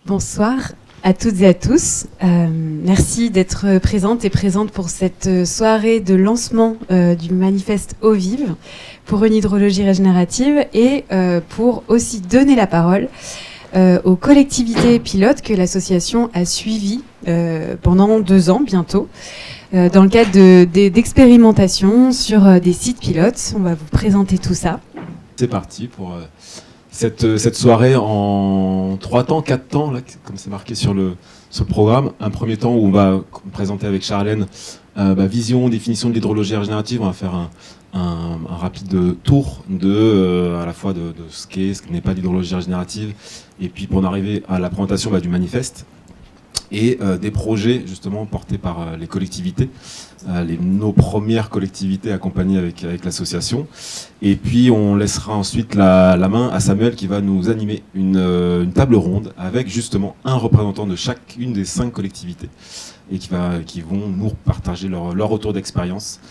Bonsoir à toutes et à tous. Merci d'être présentes et présentes pour cette soirée de lancement du manifeste Eau vive pour une hydrologie régénérative et pour aussi donner la parole aux collectivités pilotes que l'association a suivies pendant 2 ans bientôt. Dans le cadre d'expérimentations sur des sites pilotes. On va vous présenter tout ça. C'est parti pour cette soirée en 3 temps, 4 temps, là, comme c'est marqué sur le programme. Un premier temps où on va présenter avec Charlène vision, définition de l'hydrologie régénérative. On va faire un rapide tour à la fois de ce qu'est, ce qui n'est pas l'hydrologie régénérative, et puis pour en arriver à la présentation du manifeste. Et des projets justement portés par les collectivités, nos premières collectivités accompagnées avec l'association. Et puis on laissera ensuite la main à Samuel qui va nous animer une table ronde avec justement un représentant de chacune des 5 collectivités et qui vont nous partager leur retour d'expérience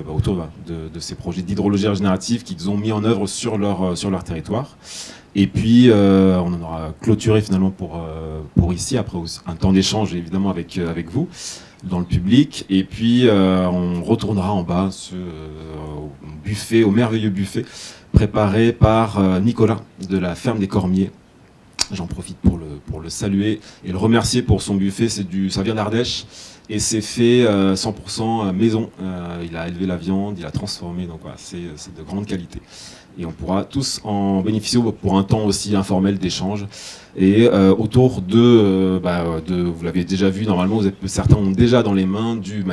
autour de ces projets d'hydrologie régénérative qu'ils ont mis en œuvre sur leur territoire. Et puis on en aura clôturé finalement pour ici, après un temps d'échange évidemment avec vous, dans le public. Et puis on retournera en bas au merveilleux buffet préparé par Nicolas de la ferme des Cormiers. J'en profite pour le saluer et le remercier pour son buffet. Ça vient d'Ardèche et c'est fait 100% maison. Il a élevé la viande, il a transformé, donc voilà, c'est de grande qualité. Et on pourra tous en bénéficier pour un temps aussi informel d'échange. Et autour vous l'avez déjà vu, normalement, certains ont déjà dans les mains du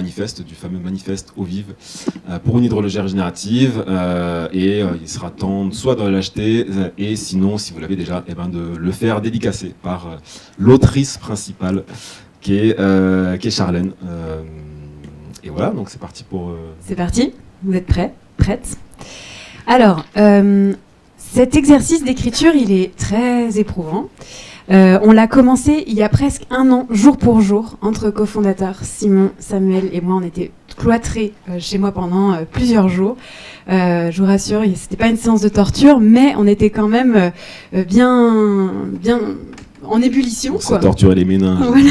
fameux manifeste Eau vive pour une hydrologie régénérative. Il sera temps soit de l'acheter, et sinon, si vous l'avez déjà, de le faire dédicacer par l'autrice principale, qui est Charlène. Et voilà, donc c'est parti pour... C'est parti, vous êtes prêts, prêtes ? Alors, cet exercice d'écriture, il est très éprouvant. On l'a commencé il y a presque 1 an, jour pour jour, entre cofondateurs, Simon, Samuel et moi. On était cloîtrés chez moi pendant plusieurs jours. Je vous rassure, c'était pas une séance de torture, mais on était quand même bien en ébullition. On s'est torturé les méninges. Voilà.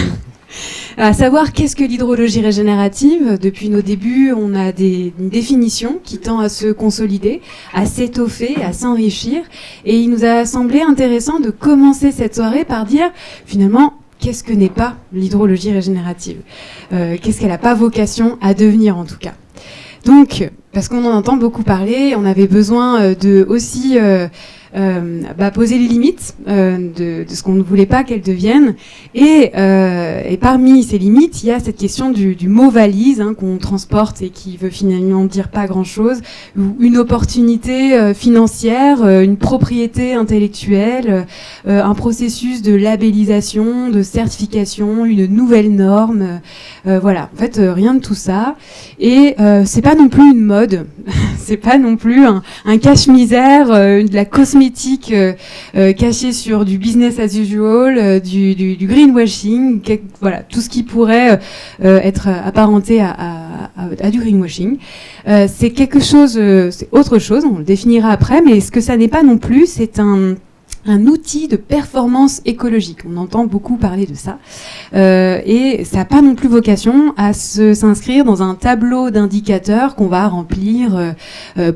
À savoir qu'est-ce que l'hydrologie régénérative. Depuis nos débuts, on a une définition qui tend à se consolider, à s'étoffer, à s'enrichir. Et il nous a semblé intéressant de commencer cette soirée par dire, finalement, qu'est-ce que n'est pas l'hydrologie régénérative ? Qu'est-ce qu'elle n'a pas vocation à devenir, en tout cas ? Donc, parce qu'on en entend beaucoup parler, on avait besoin de aussi... poser les limites de ce qu'on ne voulait pas qu'elles deviennent. Et parmi ces limites, il y a cette question du mot valise qu'on transporte et qui veut finalement dire pas grand-chose, ou une opportunité financière, une propriété intellectuelle, un processus de labellisation, de certification, une nouvelle norme. Voilà, en fait, rien de tout ça. Et c'est pas non plus une mode, c'est pas non plus un cache-misère, de la cosmétique caché sur du business as usual, du greenwashing, voilà, tout ce qui pourrait être apparenté à du greenwashing. C'est quelque chose, c'est autre chose, on le définira après, mais ce que ça n'est pas non plus, c'est un outil de performance écologique. On entend beaucoup parler de ça. Et ça n'a pas non plus vocation à s'inscrire dans un tableau d'indicateurs qu'on va remplir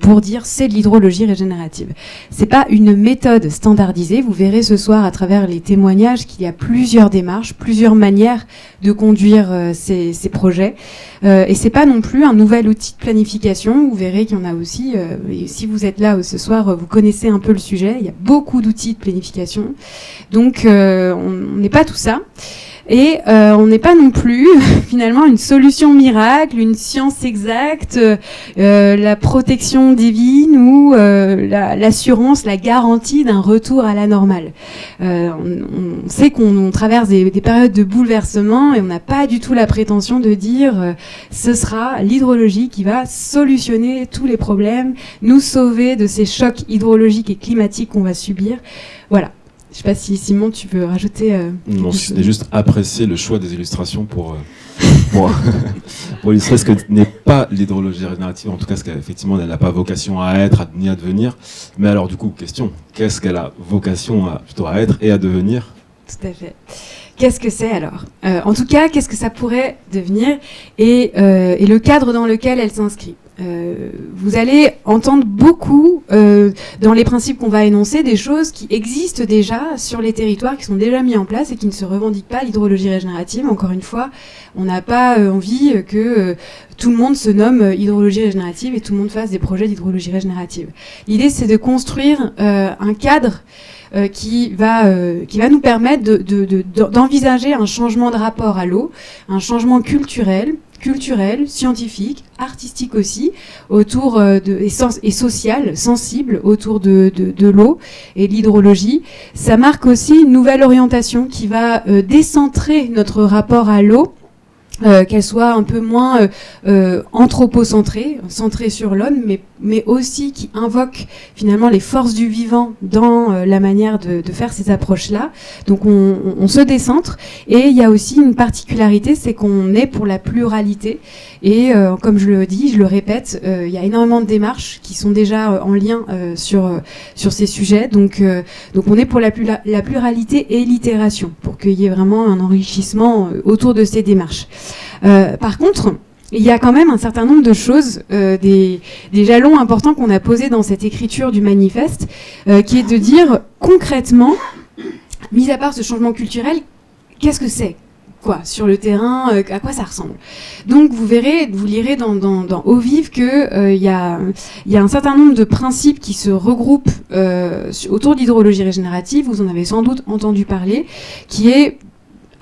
pour dire c'est de l'hydrologie régénérative. C'est pas une méthode standardisée. Vous verrez ce soir à travers les témoignages qu'il y a plusieurs démarches, plusieurs manières de conduire ces projets. Et c'est pas non plus un nouvel outil de planification. Vous verrez qu'il y en a aussi. Et si vous êtes là ce soir, vous connaissez un peu le sujet. Il y a beaucoup d'outils de planification. Donc, on n'est pas tout ça. Et on n'est pas non plus, finalement, une solution miracle, une science exacte, la protection divine ou l'assurance, la garantie d'un retour à la normale. On sait qu'on traverse des périodes de bouleversement et on n'a pas du tout la prétention de dire ce sera l'hydrologie qui va solutionner tous les problèmes, nous sauver de ces chocs hydrologiques et climatiques qu'on va subir. Voilà. Je ne sais pas si Simon, tu veux rajouter... Non, c'était juste apprécier le choix des illustrations pour illustrer ce que n'est pas l'hydrologie régénérative, en tout cas ce qu'effectivement elle n'a pas vocation à être ni à devenir. Mais alors du coup, question, qu'est-ce qu'elle a vocation plutôt à être et à devenir ? tout à fait. Qu'est-ce que c'est alors ? En tout cas, qu'est-ce que ça pourrait devenir et le cadre dans lequel elle s'inscrit. Vous allez entendre beaucoup dans les principes qu'on va énoncer des choses qui existent déjà sur les territoires, qui sont déjà mis en place et qui ne se revendiquent pas l'hydrologie régénérative. Encore une fois, on n'a pas envie que tout le monde se nomme hydrologie régénérative et tout le monde fasse des projets d'hydrologie régénérative. L'idée, c'est de construire un cadre qui va nous permettre d'envisager un changement de rapport à l'eau, un changement culturel, scientifique, artistique aussi, autour et social, sensible autour de l'eau et de l'hydrologie. Ça marque aussi une nouvelle orientation qui va décentrer notre rapport à l'eau, qu'elle soit un peu moins anthropocentrée, centrée sur l'homme, mais aussi qui invoque finalement les forces du vivant dans la manière de faire ces approches-là. Donc on se décentre, et il y a aussi une particularité, c'est qu'on est pour la pluralité, et comme je le dis, je le répète, il y a énormément de démarches qui sont déjà en lien sur ces sujets, donc on est pour la pluralité et l'itération, pour qu'il y ait vraiment un enrichissement autour de ces démarches. Par contre, il y a quand même un certain nombre de choses, des jalons importants qu'on a posés dans cette écriture du manifeste, qui est de dire concrètement, mis à part ce changement culturel, qu'est-ce que c'est ? Quoi, sur le terrain, à quoi ça ressemble. Donc vous lirez dans Eau vive que il y a un certain nombre de principes qui se regroupent autour de l'hydrologie régénérative. Vous en avez sans doute entendu parler, qui est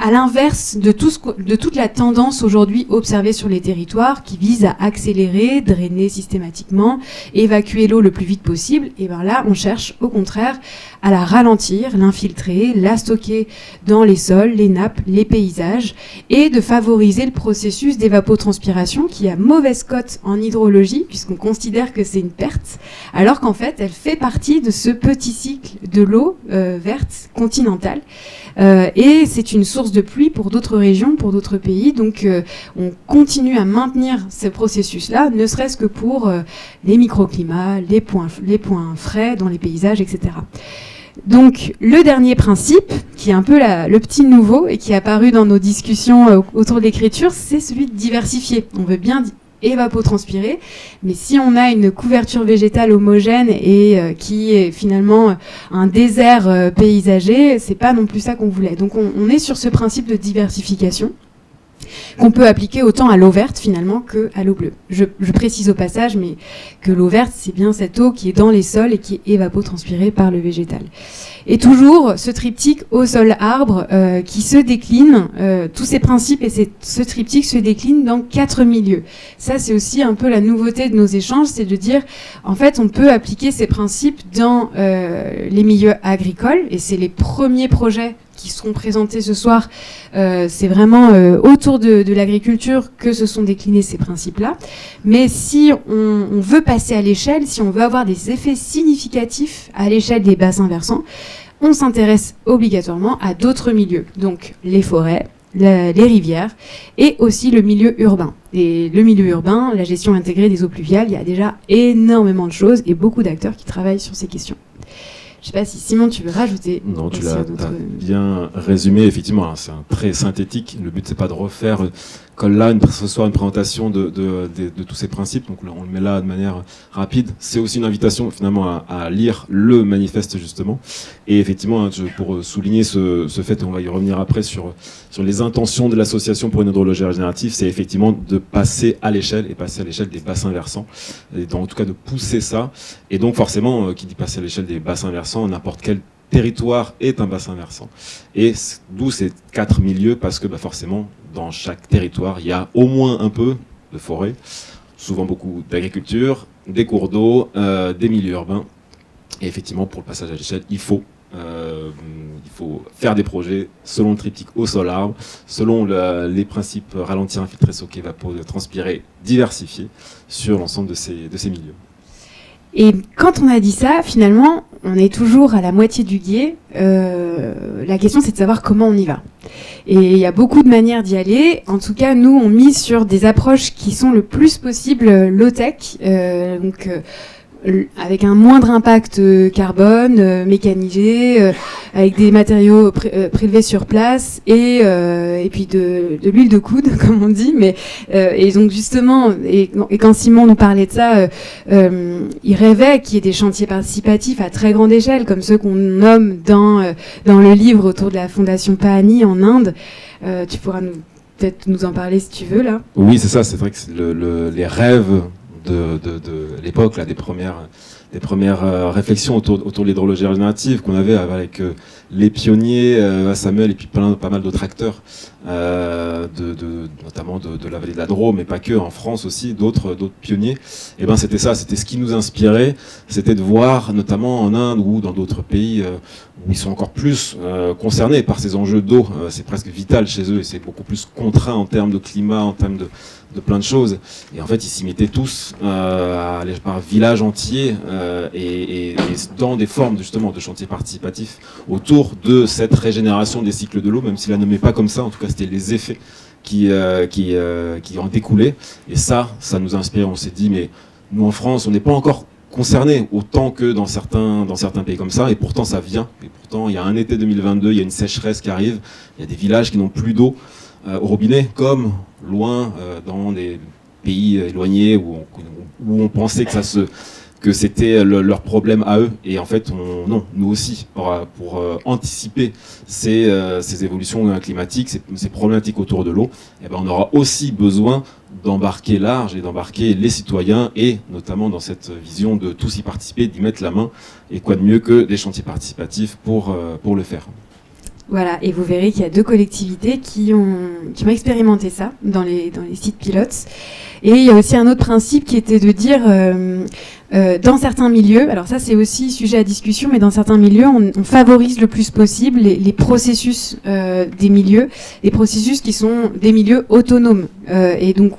à l'inverse de toute la tendance aujourd'hui observée sur les territoires, qui vise à accélérer, drainer systématiquement, évacuer l'eau le plus vite possible. Et bien là, on cherche au contraire à la ralentir, l'infiltrer, la stocker dans les sols, les nappes, les paysages, et de favoriser le processus d'évapotranspiration qui a mauvaise cote en hydrologie, puisqu'on considère que c'est une perte, alors qu'en fait, elle fait partie de ce petit cycle de l'eau verte continentale. Et c'est une source de pluie pour d'autres régions, pour d'autres pays. Donc on continue à maintenir ce processus-là, ne serait-ce que pour les microclimats, les points frais dans les paysages, etc. Donc le dernier principe, qui est un peu le petit nouveau et qui est apparu dans nos discussions autour de l'écriture, c'est celui de diversifier. On veut bien évapotranspirer, mais si on a une couverture végétale homogène et qui est finalement un désert paysager, c'est pas non plus ça qu'on voulait. Donc on est sur ce principe de diversification qu'on peut appliquer autant à l'eau verte finalement qu'à l'eau bleue. Je précise au passage, mais que l'eau verte, c'est bien cette eau qui est dans les sols et qui est évapotranspirée par le végétal. Et toujours ce triptyque eau, sol, arbre qui se décline, tous ces principes et ce triptyque se décline dans 4 milieux. Ça, c'est aussi un peu la nouveauté de nos échanges, c'est de dire, en fait, on peut appliquer ces principes dans les milieux agricoles, et c'est les premiers projets qui seront présentés ce soir, c'est vraiment autour de l'agriculture que se sont déclinés ces principes-là. Mais si on veut passer à l'échelle, si on veut avoir des effets significatifs à l'échelle des bassins versants, on s'intéresse obligatoirement à d'autres milieux, donc les forêts, les rivières et aussi le milieu urbain. Et le milieu urbain, la gestion intégrée des eaux pluviales, il y a déjà énormément de choses et beaucoup d'acteurs qui travaillent sur ces questions. Je ne sais pas si Simon, tu veux rajouter. Non, tu l'as bien résumé, effectivement, hein, c'est un très synthétique. Le but, c'est pas de refaire, comme là, ce soir, une présentation de tous ces principes. Donc on le met là de manière rapide. C'est aussi une invitation, finalement, à lire le manifeste, justement. Et effectivement, hein, pour souligner ce fait, et on va y revenir après sur les intentions de l'association pour une hydrologie régénérative, c'est effectivement de passer à l'échelle, et passer à l'échelle des bassins versants. Et en tout cas, de pousser ça. Et donc, forcément, qui dit passer à l'échelle des bassins versants, n'importe quel territoire est un bassin versant. Et d'où ces 4 milieux, parce que forcément, dans chaque territoire, il y a au moins un peu de forêt, souvent beaucoup d'agriculture, des cours d'eau, des milieux urbains. Et effectivement, pour le passage à l'échelle, il faut faire des projets selon le triptyque eau, sol, arbre, selon les principes ralentir, infiltrer, stocker, évapotranspirer, diversifier sur l'ensemble de ces milieux. Et quand on a dit ça, finalement, on est toujours à la moitié du gué. La question, c'est de savoir comment on y va. Et il y a beaucoup de manières d'y aller. En tout cas, nous, on mise sur des approches qui sont le plus possible low-tech. Donc, avec un moindre impact carbone, mécanisé, avec des matériaux prélevés sur place et puis de l'huile de coude, comme on dit. Mais et donc justement, et quand Simon nous parlait de ça, il rêvait qu'il y ait des chantiers participatifs à très grande échelle, comme ceux qu'on nomme dans le livre autour de la fondation Pahani en Inde. Tu pourras peut-être nous en parler si tu veux là. Oui, c'est ça. C'est vrai que c'est les rêves de l'époque, là, des premières réflexions autour de l'hydrologie régénérative qu'on avait avec les pionniers, Samuel et puis pas mal d'autres acteurs, notamment de la vallée de la Drôme, mais pas que, en France aussi, d'autres pionniers. Et ben c'était ça, c'était ce qui nous inspirait, c'était de voir, notamment en Inde ou dans d'autres pays où ils sont encore plus concernés par ces enjeux d'eau. C'est presque vital chez eux et c'est beaucoup plus contraint en termes de climat, en termes de plein de choses. Et en fait, ils s'y mettaient tous à aller par village entier et dans des formes justement de chantiers participatifs autour de cette régénération des cycles de l'eau, même s'ils la nommaient pas comme ça. En tout cas, c'était les effets qui en découlaient. Et ça nous inspire. On s'est dit, mais nous en France, on n'est pas encore concernés autant que dans certains pays comme ça. Et pourtant, ça vient. Et pourtant, il y a un été 2022, il y a une sécheresse qui arrive. Il y a des villages qui n'ont plus d'eau au robinet, comme loin dans des pays éloignés où on pensait que c'était leur problème à eux. Et en fait, non, nous aussi, pour anticiper ces évolutions climatiques, ces problématiques autour de l'eau, eh ben, on aura aussi besoin d'embarquer large et d'embarquer les citoyens et notamment dans cette vision de tous y participer, d'y mettre la main. Et quoi de mieux que des chantiers participatifs pour le faire. Voilà, et vous verrez qu'il y a 2 collectivités qui ont expérimenté ça dans les sites pilotes. Et il y a aussi un autre principe qui était de dire, dans certains milieux, alors ça c'est aussi sujet à discussion, mais dans certains milieux, on favorise le plus possible les processus des milieux, les processus qui sont des milieux autonomes. Et donc,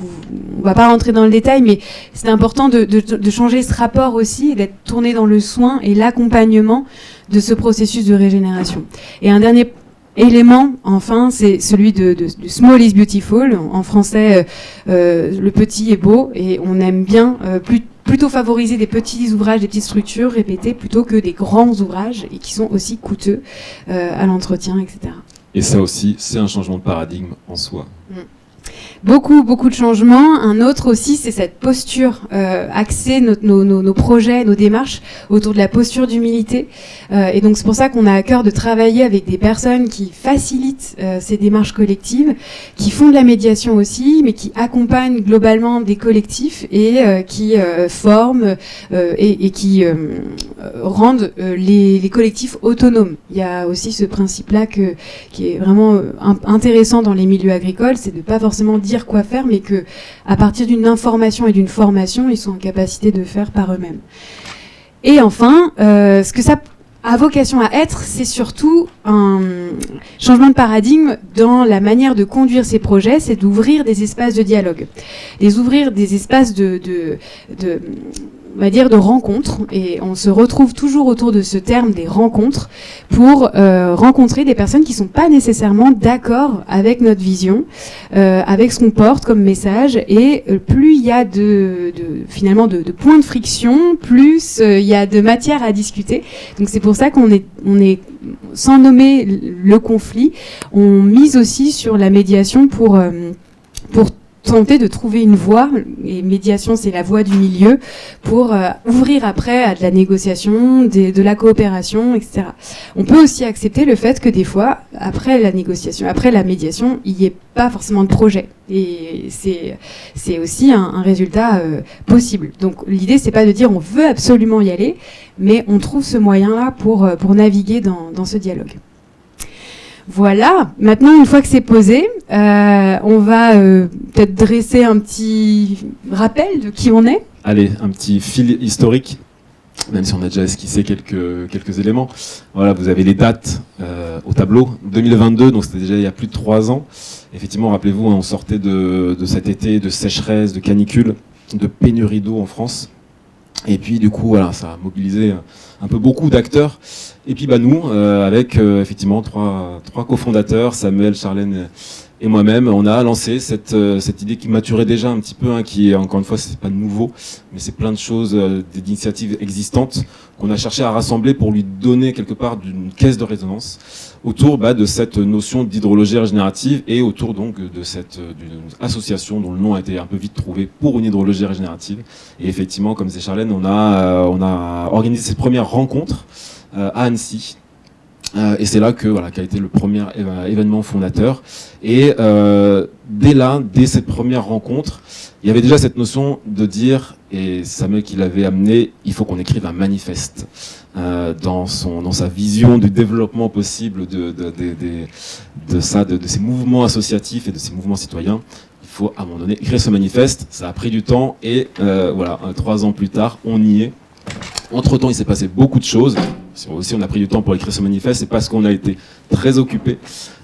on va pas rentrer dans le détail, mais c'est important de changer ce rapport aussi, et d'être tourné dans le soin et l'accompagnement de ce processus de régénération. Et un dernier élément, enfin, c'est celui de Small is Beautiful. En français, le petit est beau, et on aime bien plutôt favoriser des petits ouvrages, des petites structures répétées, plutôt que des grands ouvrages, et qui sont aussi coûteux à l'entretien, etc. Et ça aussi, c'est un changement de paradigme en soi. Beaucoup de changements. Un autre aussi, c'est cette posture, axer nos projets, nos démarches autour de la posture d'humilité. Et donc c'est pour ça qu'on a à cœur de travailler avec des personnes qui facilitent ces démarches collectives, qui font de la médiation aussi, mais qui accompagnent globalement des collectifs et qui forment et qui rendent les collectifs autonomes. Il y a aussi ce principe-là qui est vraiment intéressant dans les milieux agricoles, c'est de pas forcément dire quoi faire, mais que à partir d'une information et d'une formation, ils sont en capacité de faire par eux-mêmes. Et enfin, ce que ça a vocation à être, c'est surtout un changement de paradigme dans la manière de conduire ces projets, c'est d'ouvrir des espaces de dialogue, d'ouvrir des espaces on va dire de rencontres, et on se retrouve toujours autour de ce terme des rencontres pour rencontrer des personnes qui sont pas nécessairement d'accord avec notre vision, avec ce qu'on porte comme message, et plus il y a finalement de points de friction, plus il y a de matière à discuter. Donc c'est pour ça qu'on est sans nommer le conflit, on mise aussi sur la médiation pour tenter de trouver une voie, et médiation c'est la voie du milieu, pour ouvrir après à de la négociation, de la coopération, etc. On peut aussi accepter le fait que des fois, après la négociation, après la médiation, il n'y ait pas forcément de projet. Et c'est aussi un résultat possible. Donc l'idée c'est pas de dire on veut absolument y aller, mais on trouve ce moyen-là pour naviguer dans ce dialogue. Voilà, maintenant une fois que c'est posé, on va peut-être dresser un petit rappel de qui on est. Allez, un petit fil historique, même si on a déjà esquissé quelques éléments. Voilà, vous avez les dates au tableau. 2022, donc c'était déjà il y a plus de 3 ans. Effectivement, rappelez-vous, on sortait de cet été de sécheresse, de canicule, de pénurie d'eau en France. Et puis du coup, voilà, ça a mobilisé un peu beaucoup d'acteurs. Et puis nous, avec effectivement trois cofondateurs, Samuel, Charlène et moi-même, on a lancé cette idée qui maturait déjà un petit peu, hein, qui, encore une fois, c'est pas nouveau, mais c'est plein de choses, d'initiatives existantes qu'on a cherché à rassembler pour lui donner quelque part d'une caisse de résonance autour de cette notion d'hydrologie régénérative et autour donc de cette d'une association dont le nom a été un peu vite trouvé pour une hydrologie régénérative. Et effectivement, comme disait Charlène, on a organisé cette première rencontre à Annecy. Et c'est là qu'a été le premier événement fondateur. Et dès cette première rencontre, il y avait déjà cette notion de dire, et Samuel qui l'avait amené, il faut qu'on écrive un manifeste dans sa vision du développement possible de ces mouvements associatifs et de ces mouvements citoyens. Il faut à un moment donné écrire ce manifeste. Ça a pris du temps et 3 ans plus tard, on y est. Entre-temps, il s'est passé beaucoup de choses. Aussi, on a pris du temps pour écrire ce manifeste, c'est parce qu'on a été très occupés.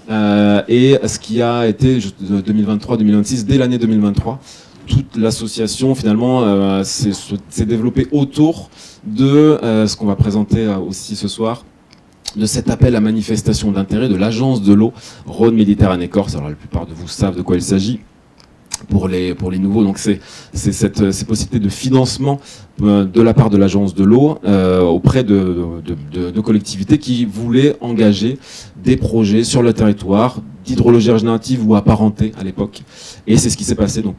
Et ce qui a été 2023-2026, dès l'année 2023, toute l'association finalement s'est développée autour de ce qu'on va présenter aussi ce soir, de cet appel à manifestation d'intérêt de l'agence de l'eau Rhône-Méditerranée-Corse. Alors la plupart de vous savent de quoi il s'agit. Pour les nouveaux, donc c'est ces possibilités de financement de la part de l'agence de l'eau auprès de collectivités qui voulaient engager des projets sur le territoire d'hydrologie régénérative ou apparentée à l'époque. Et c'est ce qui s'est passé. Donc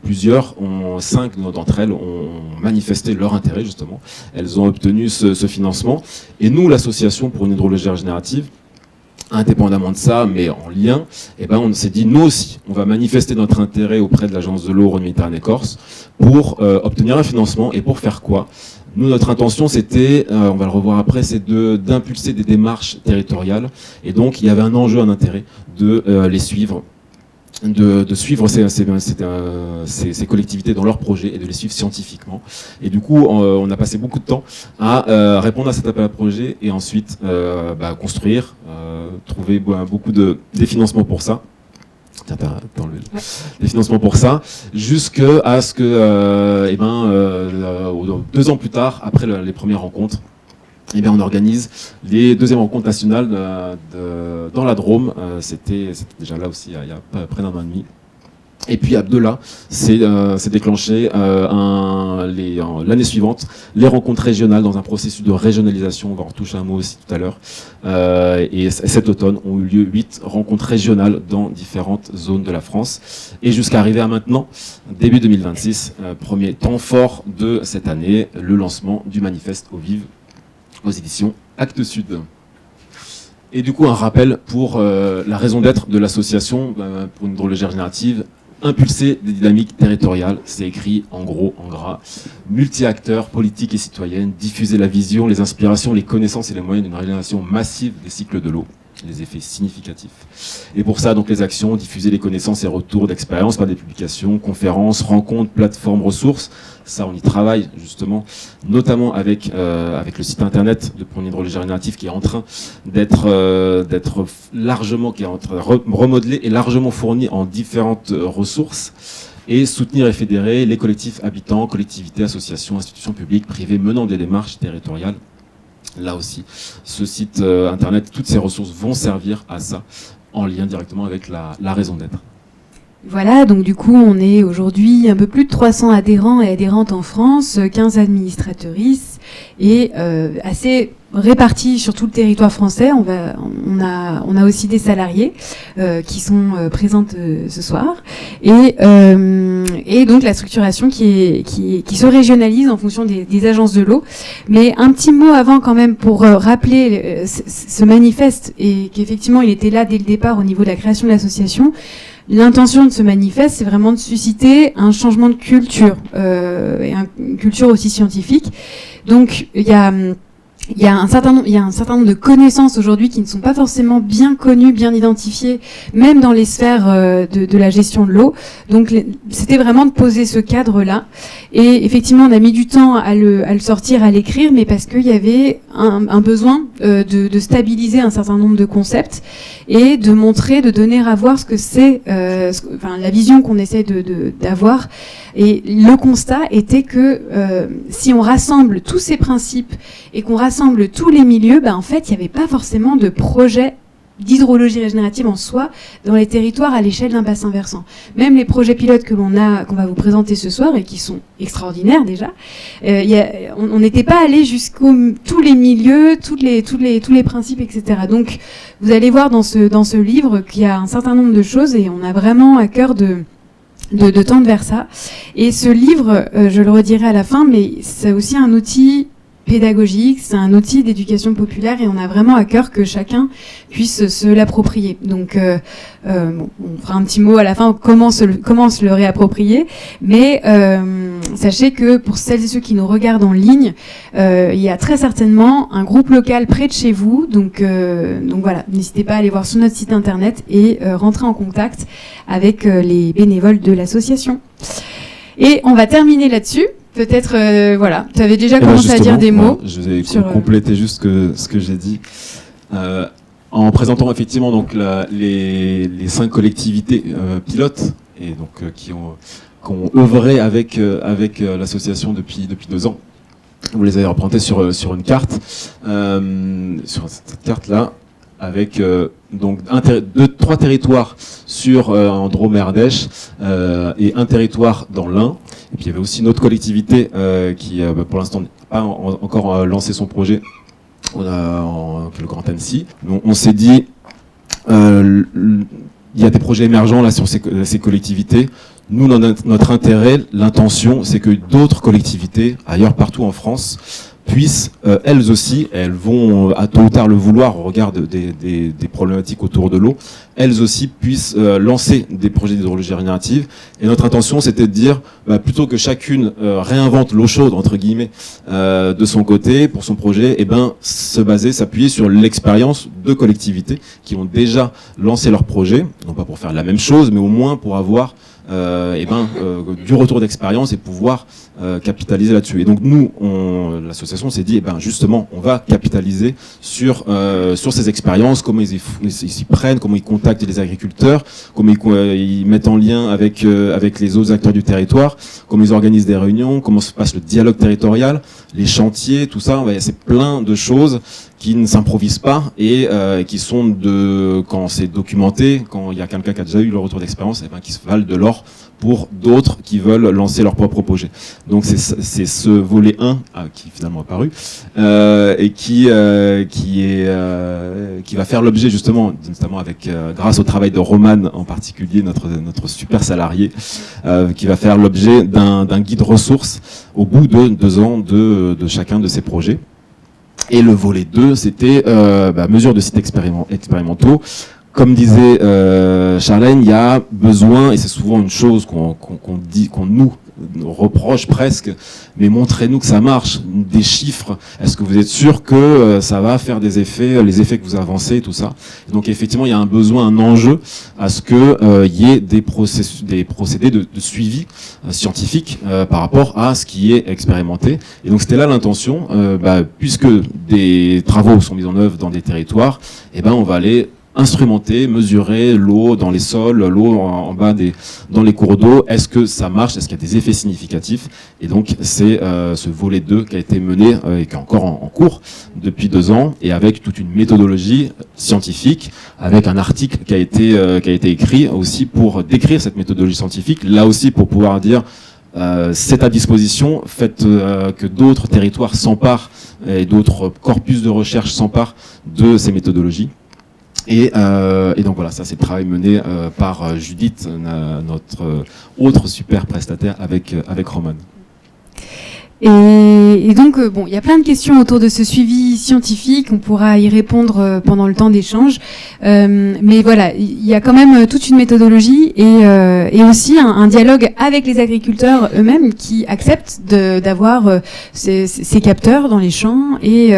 5 d'entre elles ont manifesté leur intérêt justement. Elles ont obtenu ce financement. Et nous, l'association pour une hydrologie régénérative, indépendamment de ça, mais en lien, on s'est dit, nous aussi, on va manifester notre intérêt auprès de l'agence de l'eau Rhône-Méditerranée-Corse pour obtenir un financement. Et pour faire quoi ? Nous, notre intention, c'était, on va le revoir après, c'est d'impulser des démarches territoriales. Et donc, il y avait un enjeu, un intérêt de les suivre, de suivre ces collectivités dans leurs projets et de les suivre scientifiquement. Et du coup, on a passé beaucoup de temps à répondre à cet appel à projet et ensuite construire, trouver beaucoup des financements pour ça. Des financements pour ça, jusqu'à ce que, 2 ans plus tard, après les premières rencontres, on organise les deuxièmes rencontres nationales dans la Drôme. C'était déjà là aussi il y a près d'un an et demi. Et puis de là, s'est déclenché l'année suivante les rencontres régionales dans un processus de régionalisation. On va en retoucher un mot aussi tout à l'heure. Et cet automne ont eu lieu 8 rencontres régionales dans différentes zones de la France. Et jusqu'à arriver à maintenant, début 2026, premier temps fort de cette année, le lancement du manifeste Eau Vive aux éditions Actes Sud. Et du coup, un rappel pour la raison d'être de l'association pour une hydrologie régénérative, impulser des dynamiques territoriales, c'est écrit en gros, en gras, multi-acteurs, politiques et citoyennes, diffuser la vision, les inspirations, les connaissances et les moyens d'une régénération massive des cycles de l'eau, les effets significatifs. Et pour ça, donc les actions, diffuser les connaissances et retours d'expérience par des publications, conférences, rencontres, plateformes, ressources. Ça, on y travaille justement, notamment avec le site internet de Pour une hydrologie régénérative qui est en train d'être largement, qui est en train de remodeler et largement fourni en différentes ressources. Et soutenir et fédérer les collectifs habitants, collectivités, associations, institutions publiques, privées menant des démarches territoriales. Là aussi, ce site internet, toutes ces ressources vont servir à ça, en lien directement avec la raison d'être. Voilà, donc du coup, on est aujourd'hui un peu plus de 300 adhérents et adhérentes en France, 15 administratrices et assez répartis sur tout le territoire français. On a aussi des salariés qui sont présentes ce soir et donc la structuration qui se régionalise en fonction des agences de l'eau. Mais un petit mot avant quand même pour rappeler ce manifeste et qu'effectivement il était là dès le départ au niveau de la création de l'association. L'intention de ce manifeste, c'est vraiment de susciter un changement de culture, et une culture aussi scientifique. Donc, il y a un certain nombre de connaissances aujourd'hui qui ne sont pas forcément bien connues, bien identifiées, même dans les sphères de la gestion de l'eau. Donc, c'était vraiment de poser ce cadre-là. Et effectivement, on a mis du temps à le sortir, à l'écrire, mais parce qu'il y avait un besoin de stabiliser un certain nombre de concepts et de montrer, de donner à voir ce que c'est, la vision qu'on essaie d'avoir. Et le constat était que si on rassemble tous ces principes et qu'on rassemble tous les milieux, en fait, il n'y avait pas forcément de projet d'hydrologie régénérative en soi dans les territoires à l'échelle d'un bassin versant. Même les projets pilotes qu'on va vous présenter ce soir et qui sont extraordinaires déjà, on n'était pas allé jusqu'aux tous les milieux, tous les principes, etc. Donc vous allez voir dans ce livre qu'il y a un certain nombre de choses et on a vraiment à cœur de tendre vers ça. Et ce livre, je le redirai à la fin, mais c'est aussi un outil pédagogique, c'est un outil d'éducation populaire et on a vraiment à cœur que chacun puisse se l'approprier. Donc, on fera un petit mot à la fin, comment se le réapproprier. Mais sachez que pour celles et ceux qui nous regardent en ligne, il y a très certainement un groupe local près de chez vous. Donc voilà, n'hésitez pas à aller voir sur notre site internet et rentrer en contact avec les bénévoles de l'association. Et on va terminer là-dessus. Peut-être, voilà, tu avais déjà commencé à dire des mots. Je vais compléter juste ce que j'ai dit. En présentant effectivement donc les 5 collectivités pilotes et donc qui ont œuvré avec l'association depuis 2 ans. Vous les avez représentées sur une carte, sur cette carte là, avec donc 3 territoires en Drôme et Ardèche et un territoire dans l'Ain. Et puis il y avait aussi une autre collectivité qui pour l'instant n'a pas encore lancé son projet, le Grand Annecy. Donc, on s'est dit il y a des projets émergents là sur ces collectivités. Nous, notre intérêt, l'intention, c'est que d'autres collectivités, ailleurs partout en France, puissent, elles aussi, elles vont à tôt ou tard le vouloir au regard des problématiques autour de l'eau, elles aussi puissent lancer des projets d'hydrologie régénérative. Et notre intention, c'était de dire, plutôt que chacune réinvente l'eau chaude, entre guillemets, de son côté, pour son projet, s'appuyer sur l'expérience de collectivités qui ont déjà lancé leur projet, non pas pour faire la même chose, mais au moins pour avoir du retour d'expérience et pouvoir capitaliser là-dessus. Et donc nous, l'association s'est dit, justement, on va capitaliser sur ces expériences, comment ils s'y prennent, comment ils contactent les agriculteurs, comment ils mettent en lien avec les autres acteurs du territoire, comment ils organisent des réunions, comment se passe le dialogue territorial, les chantiers, tout ça. C'est plein de choses qui ne s'improvisent pas et qui sont quand c'est documenté, quand il y a quelqu'un qui a déjà eu le retour d'expérience, qui se valent de l'or pour d'autres qui veulent lancer leur propre projet. Donc c'est ce volet 1 qui finalement est apparu et qui va faire l'objet justement, notamment grâce au travail de Roman en particulier, notre super salarié, qui va faire l'objet d'un guide ressources au bout de 2 ans de chacun de ces projets. Et le volet 2, c'était mesure de sites expérimentaux. Comme disait Charlène, il y a besoin, et c'est souvent une chose qu'on nous reproche presque, mais montrez-nous que ça marche, des chiffres. Est-ce que vous êtes sûr que ça va faire des effets, les effets que vous avancez, tout ça. Et donc effectivement, il y a un besoin, un enjeu à ce que y ait des procédés de suivi scientifique par rapport à ce qui est expérimenté. Et donc c'était là l'intention, puisque des travaux sont mis en œuvre dans des territoires, on va aller instrumenter, mesurer l'eau dans les sols, l'eau en bas dans les cours d'eau. Est-ce que ça marche? Est-ce qu'il y a des effets significatifs? Et donc c'est ce volet 2 qui a été mené et qui est encore en cours depuis 2 ans, et avec toute une méthodologie scientifique, avec un article qui a été écrit aussi pour décrire cette méthodologie scientifique, là aussi pour pouvoir dire c'est à disposition, faites que d'autres territoires s'emparent et d'autres corpus de recherche s'emparent de ces méthodologies. Et donc voilà, ça c'est le travail mené par Judith, notre autre super prestataire avec Roman. Et donc, il y a plein de questions autour de ce suivi scientifique. On pourra y répondre pendant le temps d'échange. Mais voilà, il y a quand même toute une méthodologie et aussi un dialogue avec les agriculteurs eux-mêmes qui acceptent d'avoir ces capteurs dans les champs et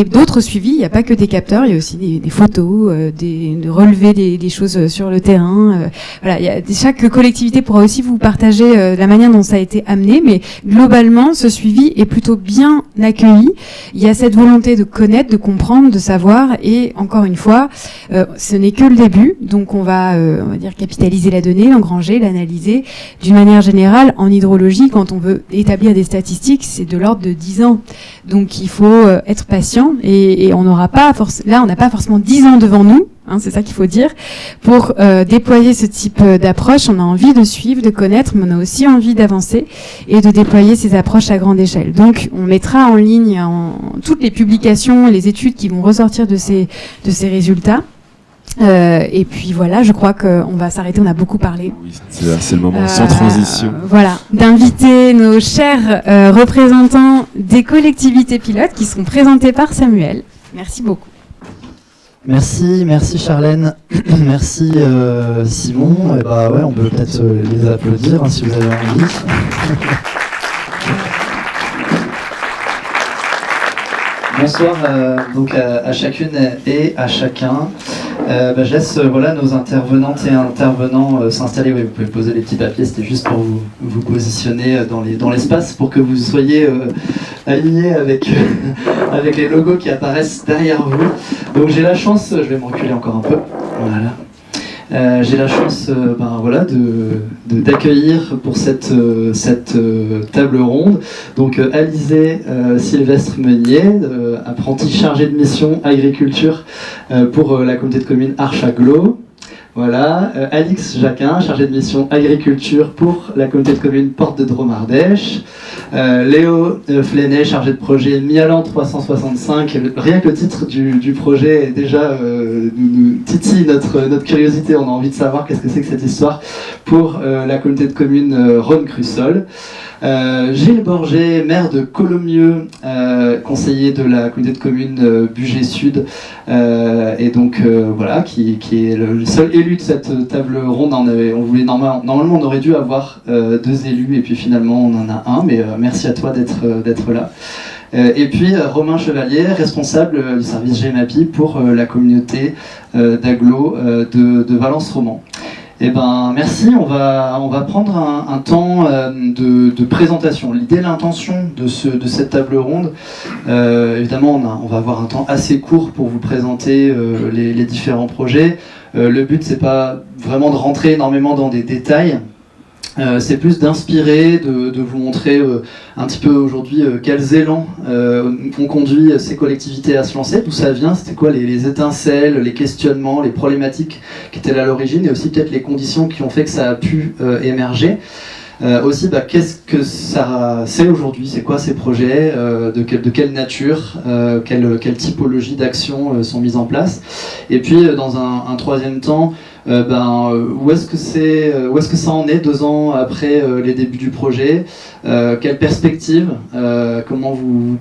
d'autres suivis. Il n'y a pas que des capteurs, il y a aussi des photos, de relever des choses sur le terrain. Voilà, chaque collectivité pourra aussi vous partager la manière dont ça a été amené, mais globalement, ce suivi est plutôt bien accueilli. Il y a cette volonté de connaître, de comprendre, de savoir, et encore une fois, ce n'est que le début, donc on va dire capitaliser la donnée, l'engranger, l'analyser. D'une manière générale, en hydrologie, quand on veut établir des statistiques, c'est de l'ordre de 10 ans. Donc il faut être patient, et on n'aura pas là, on n'a pas forcément 10 ans devant nous, hein, c'est ça qu'il faut dire. Pour déployer ce type d'approche, on a envie de suivre, de connaître, mais on a aussi envie d'avancer et de déployer ces approches à grande échelle. Donc on mettra en ligne toutes les publications, les études qui vont ressortir de ces résultats. Et puis voilà, je crois qu'on va s'arrêter, on a beaucoup parlé. Oui, c'est le moment sans transition. Voilà, d'inviter nos chers représentants des collectivités pilotes qui seront présentés par Samuel. Merci beaucoup. Merci Charlène, merci Simon. Et ouais, on peut peut-être les applaudir si vous avez envie. Bonsoir donc à chacune et à chacun. Je laisse nos intervenantes et intervenants s'installer. Oui, vous pouvez poser les petits papiers, c'était juste pour vous positionner dans l'espace pour que vous soyez alignés avec les logos qui apparaissent derrière vous. Donc j'ai la chance, je vais me reculer encore un peu. Voilà. J'ai la chance d'accueillir pour cette table ronde donc Alizé Sylvestre Meunier, apprenti chargé de mission agriculture pour la communauté de communes Arche-Aglo. Voilà, Alix Jacquin, chargé de mission agriculture pour la communauté de communes Porte de Drôme-Ardèche. Léo Flenet, chargé de projet Mialan 365. Rien que le titre du projet est déjà nous titille notre curiosité. On a envie de savoir qu'est-ce que c'est que cette histoire pour la communauté de communes Rhône-Crussol. Gilles Borget, maire de Colomieux, conseiller de la communauté de communes Bugey Sud, et donc qui est le seul élu de cette table ronde. On voulait normalement on aurait dû avoir 2 élus, et puis finalement on en a un, mais merci à toi d'être là. Et puis Romain Chevalier, responsable du service GEMAPI pour la communauté d'agglo de Valence-Romand. Eh ben merci, on va prendre un temps de présentation. L'idée, l'intention de cette table ronde, évidemment on va avoir un temps assez court pour vous présenter les différents projets. Le but c'est pas vraiment de rentrer énormément dans des détails. C'est plus d'inspirer, de vous montrer un petit peu aujourd'hui quels élans ont conduit ces collectivités à se lancer, d'où ça vient, c'était quoi les étincelles, les questionnements, les problématiques qui étaient là à l'origine, et aussi peut-être les conditions qui ont fait que ça a pu émerger. Aussi, qu'est-ce que ça c'est aujourd'hui, c'est quoi ces projets, de quelle nature, quelle typologie d'actions sont mises en place. Et puis dans un troisième temps, où est-ce que ça en est 2 ans après les débuts du projet, quelle perspective, comment vous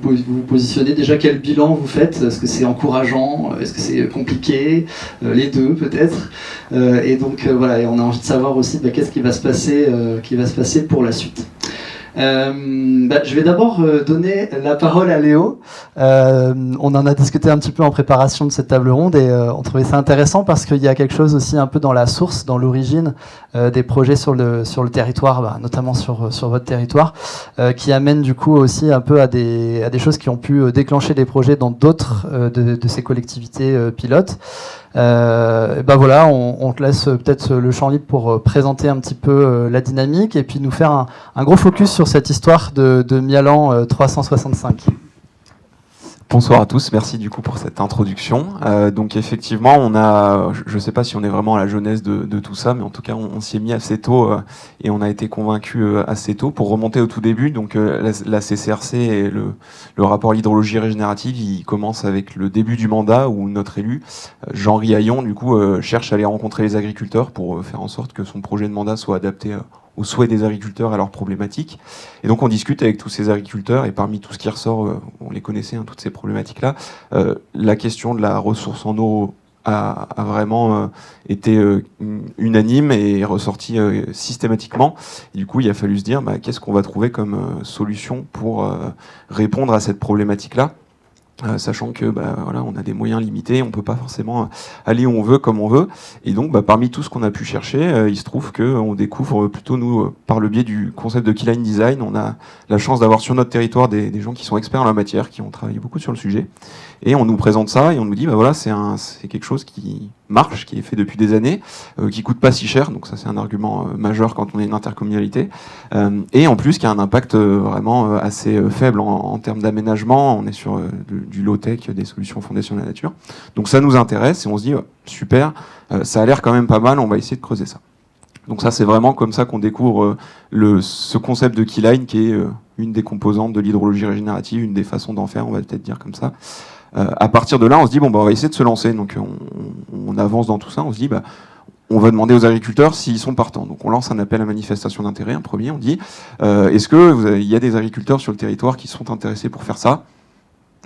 positionnez, déjà quel bilan vous faites, est-ce que c'est encourageant, est-ce que c'est compliqué, les deux peut-être, et donc et on a envie de savoir aussi qu'est-ce qui va se passer pour la suite. Je vais d'abord donner la parole à Léo. On en a discuté un petit peu en préparation de cette table ronde, et on trouvait ça intéressant parce qu'il y a quelque chose aussi un peu dans la source, dans l'origine des projets sur le territoire, notamment sur votre territoire, qui amène du coup aussi un peu à des choses qui ont pu déclencher des projets dans d'autres de ces collectivités pilotes. On te laisse peut-être le champ libre pour présenter un petit peu la dynamique, et puis nous faire un gros focus sur cette histoire de Mialan 365. Bonsoir à tous, merci du coup pour cette introduction. Donc effectivement, je ne sais pas si on est vraiment à la jeunesse de tout ça, mais en tout cas on s'y est mis assez tôt et on a été convaincus assez tôt. Pour remonter au tout début, donc la CCRC et le rapport l'hydrologie régénérative, il commence avec le début du mandat où notre élu, Jean Riaillon, du coup cherche à aller rencontrer les agriculteurs pour faire en sorte que son projet de mandat soit adapté aux souhaits des agriculteurs et à leurs problématiques. Et donc on discute avec tous ces agriculteurs, et parmi tout ce qui ressort, on les connaissait, toutes ces problématiques-là, la question de la ressource en eau a vraiment été unanime et ressorti systématiquement. Et du coup, il a fallu se dire, qu'est-ce qu'on va trouver comme solution pour répondre à cette problématique-là. sachant que voilà, on a des moyens limités, on peut pas forcément aller où on veut, comme on veut. Et donc, parmi tout ce qu'on a pu chercher, il se trouve qu'on découvre plutôt, nous, par le biais du concept de Keyline Design, on a la chance d'avoir sur notre territoire des gens qui sont experts en la matière, qui ont travaillé beaucoup sur le sujet. Et on nous présente ça et on nous dit, voilà, c'est quelque chose qui marche, qui est fait depuis des années, qui coûte pas si cher, donc ça c'est un argument majeur quand on est une intercommunalité, et en plus qui a un impact vraiment assez faible en termes d'aménagement. On est sur du low-tech, des solutions fondées sur la nature. Donc ça nous intéresse et on se dit, super, ça a l'air quand même pas mal, on va essayer de creuser ça. Donc ça c'est vraiment comme ça qu'on découvre ce concept de Keyline, qui est une des composantes de l'hydrologie régénérative, une des façons d'en faire, on va peut-être dire comme ça. À partir de là, on se dit, on va essayer de se lancer. Donc on avance dans tout ça, on se dit, on va demander aux agriculteurs s'ils sont partants. Donc on lance un appel à manifestation d'intérêt, un premier, on dit, est-ce qu'il y a des agriculteurs sur le territoire qui sont intéressés pour faire ça?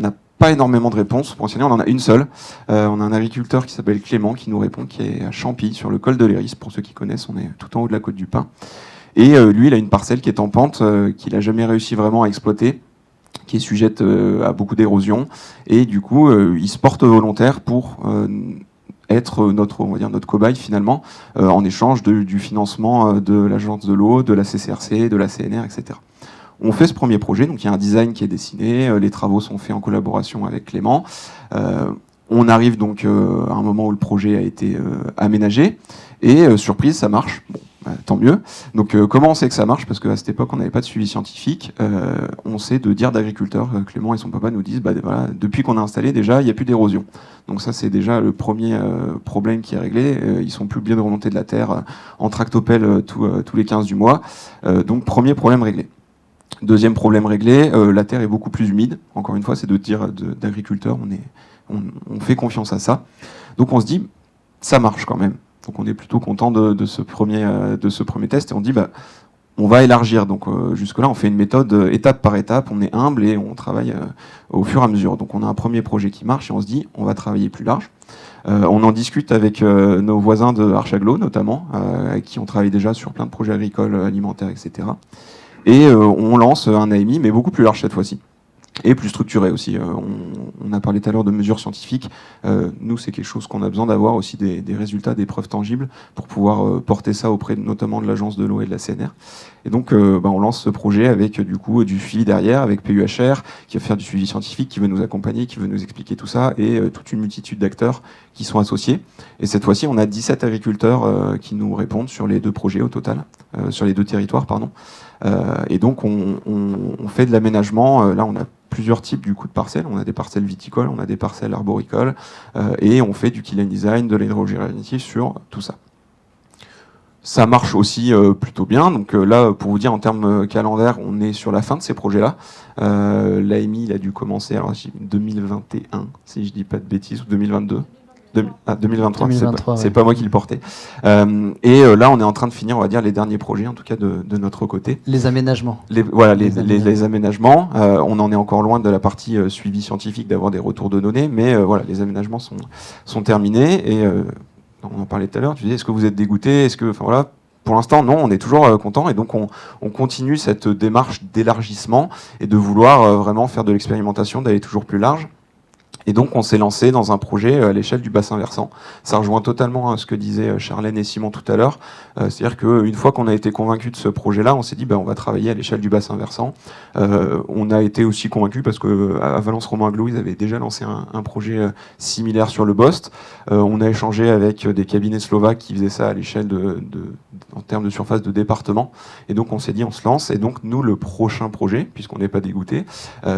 On n'a pas énormément de réponses, pour enseigner, on en a une seule. On a un agriculteur qui s'appelle Clément qui nous répond, qui est à Champy, sur le col de l'Héris, pour ceux qui connaissent, on est tout en haut de la côte du Pin. Et lui, il a une parcelle qui est en pente, qu'il n'a jamais réussi vraiment à exploiter, qui est sujette à beaucoup d'érosion, et du coup il se porte volontaire pour être notre cobaye finalement, en échange du financement de l'agence de l'eau, de la CCRC, de la CNR, etc. On fait ce premier projet, donc il y a un design qui est dessiné, les travaux sont faits en collaboration avec Clément. On arrive donc à un moment où le projet a été aménagé, et surprise, ça marche. Bon, tant mieux. Donc comment on sait que ça marche? Parce qu'à cette époque, on n'avait pas de suivi scientifique. On sait de dire d'agriculteurs. Clément et son papa nous disent, voilà, depuis qu'on a installé, déjà, il n'y a plus d'érosion. Donc ça, c'est déjà le premier problème qui est réglé. Ils sont plus obligés de remonter de la terre en tractopelle tous les 15 du mois. Donc premier problème réglé. Deuxième problème réglé, la terre est beaucoup plus humide. Encore une fois, c'est de dire d'agriculteurs, on fait confiance à ça. Donc on se dit, ça marche quand même. Donc on est plutôt content de ce premier test, et on dit, on va élargir. Donc jusque-là, on fait une méthode étape par étape, on est humble et on travaille au fur et à mesure. Donc on a un premier projet qui marche et on se dit, on va travailler plus large. On en discute avec nos voisins de Archaglo notamment, avec qui on travaille déjà sur plein de projets agricoles, alimentaires, etc. Et on lance un AMI, mais beaucoup plus large cette fois-ci. Et plus structuré aussi. On a parlé tout à l'heure de mesures scientifiques. Nous, c'est quelque chose qu'on a besoin d'avoir aussi des résultats, des preuves tangibles pour pouvoir porter ça auprès notamment de l'agence de l'eau et de la CNR. Et donc, on lance ce projet avec du coup du suivi derrière, avec PUHR, qui va faire du suivi scientifique, qui veut nous accompagner, qui veut nous expliquer tout ça, et toute une multitude d'acteurs qui sont associés. Et cette fois-ci, on a 17 agriculteurs qui nous répondent sur les deux projets au total, sur les deux territoires, pardon. Et donc, on fait de l'aménagement. Là, on a plusieurs types du coup de parcelles. On a des parcelles viticoles, on a des parcelles arboricoles, et on fait du Keyline Design, de l'hydrologie régénérative sur tout ça. Ça marche aussi plutôt bien. Donc là, pour vous dire, en termes calendaire, on est sur la fin de ces projets-là. L'AMI, il a dû commencer en 2021, si je dis pas de bêtises, ou 2022. 2023, c'est pas moi qui le portais. Et là, on est en train de finir, on va dire, les derniers projets, en tout cas de notre côté. Les aménagements. Les aménagements. On en est encore loin de la partie suivi scientifique, d'avoir des retours de données, mais voilà, les aménagements sont terminés. Et on en parlait tout à l'heure, tu disais, est-ce que vous êtes dégoûté? Enfin voilà. Pour l'instant, non, on est toujours content, et donc on continue cette démarche d'élargissement et de vouloir vraiment faire de l'expérimentation, d'aller toujours plus large. Et donc on s'est lancé dans un projet à l'échelle du bassin versant. Ça rejoint totalement ce que disaient Charlène et Simon tout à l'heure. C'est-à-dire qu'une fois qu'on a été convaincu de ce projet-là, on s'est dit on va travailler à l'échelle du bassin versant. On a été aussi convaincu parce qu'à Valence-Romain-Aglo, ils avaient déjà lancé un projet similaire sur le Bost. On a échangé avec des cabinets slovaques qui faisaient ça à l'échelle en termes de surface de département. Et donc on s'est dit on se lance. Et donc nous, le prochain projet, puisqu'on n'est pas dégoûté,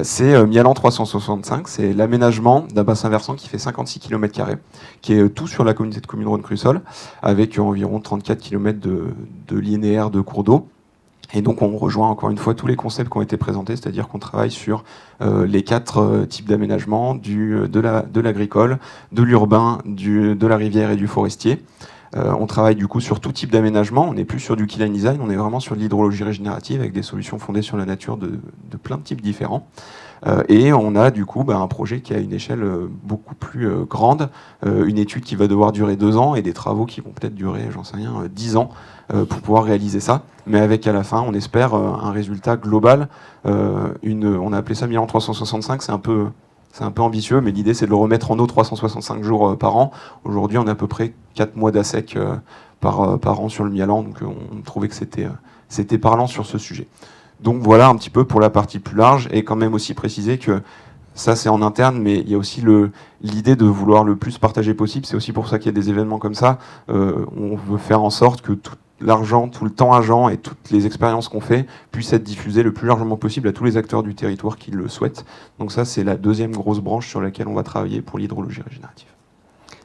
c'est Mialan 365. C'est l'aménagement d'un bassin versant qui fait 56 km², qui est tout sur la communauté de communes Rhône-Crussol, avec environ 34 km de linéaire de cours d'eau. Et donc on rejoint encore une fois tous les concepts qui ont été présentés, c'est-à-dire qu'on travaille sur les 4 types d'aménagement, de l'agricole, de l'urbain, de la rivière et du forestier. On travaille du coup sur tout type d'aménagement, on n'est plus sur du Keyline Design, on est vraiment sur de l'hydrologie régénérative avec des solutions fondées sur la nature de plein de types différents. Et on a du coup un projet qui a une échelle beaucoup plus grande, une étude qui va devoir durer 2 ans et des travaux qui vont peut-être durer, j'en sais rien, 10 ans pour pouvoir réaliser ça. Mais avec à la fin, on espère un résultat global. On a appelé ça Mialan 365, c'est un peu c'est un peu ambitieux, mais l'idée c'est de le remettre en eau 365 jours par an. Aujourd'hui, on a à peu près 4 mois d'assec par an sur le Mialan, donc on trouvait que c'était parlant sur ce sujet. Donc voilà un petit peu pour la partie plus large, et quand même aussi préciser que ça c'est en interne, mais il y a aussi l'idée de vouloir le plus partager possible. C'est aussi pour ça qu'il y a des événements comme ça. On veut faire en sorte que tout l'argent, tout le temps agent et toutes les expériences qu'on fait puissent être diffusées le plus largement possible à tous les acteurs du territoire qui le souhaitent. Donc ça, c'est la deuxième grosse branche sur laquelle on va travailler pour l'hydrologie régénérative.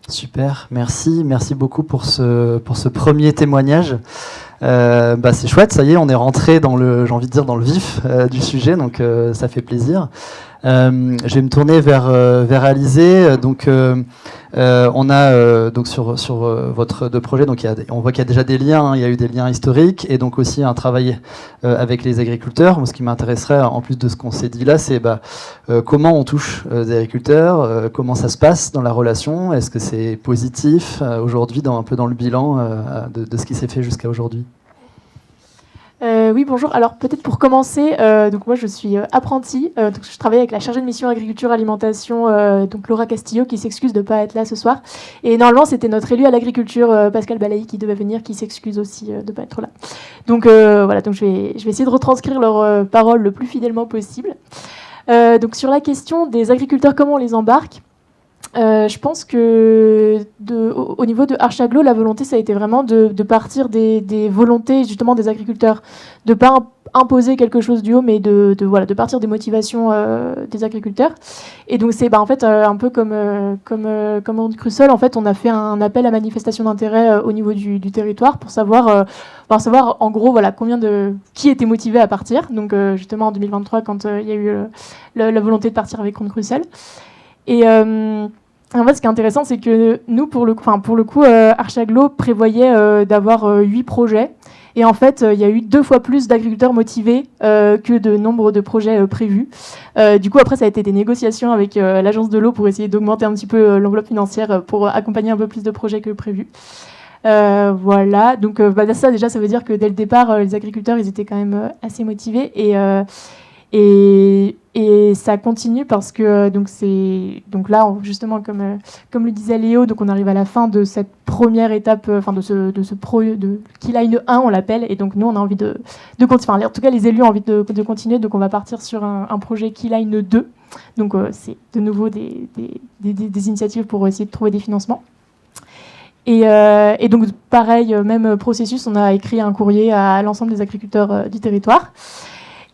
Super, merci beaucoup pour ce premier témoignage. C'est chouette, ça y est, on est rentré dans j'ai envie de dire dans le vif du sujet, donc ça fait plaisir. Je vais me tourner vers Alizé. Donc, on a donc sur votre deux projets, donc on voit qu'il y a déjà des liens. Hein, il y a eu des liens historiques et donc aussi un travail avec les agriculteurs. Moi, ce qui m'intéresserait, en plus de ce qu'on s'est dit là, c'est comment on touche des agriculteurs, comment ça se passe dans la relation. Est-ce que c'est positif aujourd'hui, un peu dans le bilan de ce qui s'est fait jusqu'à aujourd'hui? Oui, bonjour. Alors peut-être pour commencer, donc moi je suis apprentie, donc je travaille avec la chargée de mission agriculture alimentation, donc Laura Castillo, qui s'excuse de ne pas être là ce soir. Et normalement c'était notre élu à l'agriculture, Pascal Balaï, qui devait venir, qui s'excuse aussi de ne pas être là. Donc voilà, donc je vais essayer de retranscrire leurs paroles le plus fidèlement possible. Donc sur la question des agriculteurs, comment on les embarque, je pense que au niveau de Archaglo, la volonté, ça a été vraiment de partir des volontés justement des agriculteurs, de pas imposer quelque chose du haut, mais de partir des motivations des agriculteurs. Et donc c'est en fait un peu comme Ronde Crussol, en fait, on a fait un appel à manifestation d'intérêt au niveau du territoire pour savoir en gros qui était motivé à partir. Donc justement en 2023, quand il y a eu la volonté de partir avec Ronde Crussol. Et en fait, ce qui est intéressant, c'est que nous, pour le coup, Archaglo prévoyait d'avoir 8 projets. Et en fait, il y a eu 2 fois plus d'agriculteurs motivés que de nombre de projets prévus. Du coup, après, ça a été des négociations avec l'Agence de l'eau pour essayer d'augmenter un petit peu l'enveloppe financière pour accompagner un peu plus de projets que prévu. Voilà. Donc, ça, déjà, ça veut dire que dès le départ, les agriculteurs, ils étaient quand même assez motivés. Et ça continue parce que donc là justement comme le disait Léo, donc on arrive à la fin de cette première étape, de ce Keyline 1 on l'appelle, et donc nous on a envie de continuer, en tout cas les élus ont envie de continuer, donc on va partir sur un projet Keyline 2, donc c'est de nouveau des initiatives pour essayer de trouver des financements. Et donc pareil, même processus, on a écrit un courrier à l'ensemble des agriculteurs du territoire.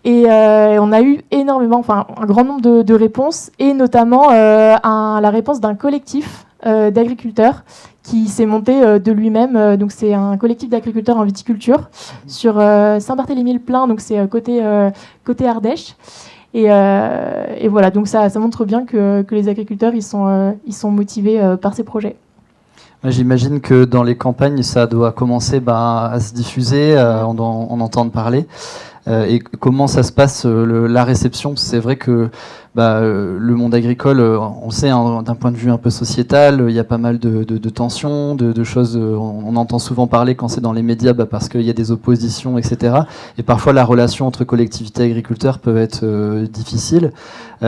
Et on a eu un grand nombre de réponses, et notamment la réponse d'un collectif d'agriculteurs qui s'est monté de lui-même. Donc c'est un collectif d'agriculteurs en viticulture sur Saint-Barthélemy-le-Plain, donc c'est côté Ardèche. Et voilà, donc ça montre bien que les agriculteurs ils sont motivés par ces projets. J'imagine que dans les campagnes, ça doit commencer à se diffuser, on doit en entendre parler. Et comment ça se passe, la réception? C'est vrai que le monde agricole, on sait, hein, d'un point de vue un peu sociétal, il y a pas mal de tensions, de choses. On entend souvent parler quand c'est dans les médias, parce qu'il y a des oppositions, etc. Et parfois, la relation entre collectivités et agriculteurs peut être difficile.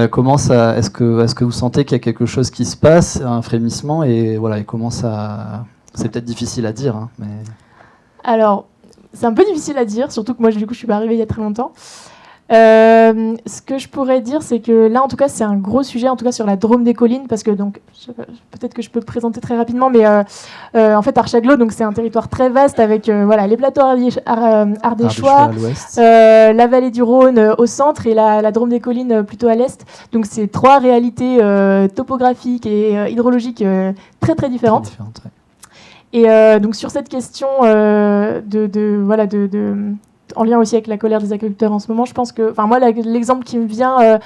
Comment ça? Est-ce que vous sentez qu'il y a quelque chose qui se passe, un frémissement, et voilà, et comment ça? C'est peut-être difficile à dire, hein, mais. Alors. C'est un peu difficile à dire, surtout que moi, du coup, je suis pas arrivée il y a très longtemps. Ce que je pourrais dire, c'est que là, en tout cas, c'est un gros sujet, en tout cas sur la Drôme des collines, parce que donc, peut-être que je peux présenter très rapidement, mais en fait, Archaglo, donc c'est un territoire très vaste avec les plateaux ardéchois, la vallée du Rhône au centre et la Drôme des collines plutôt à l'est. Donc, c'est 3 réalités topographiques et hydrologiques très très différentes. Et donc sur cette question en lien aussi avec la colère des agriculteurs en ce moment, je pense que, moi l'exemple qui me vient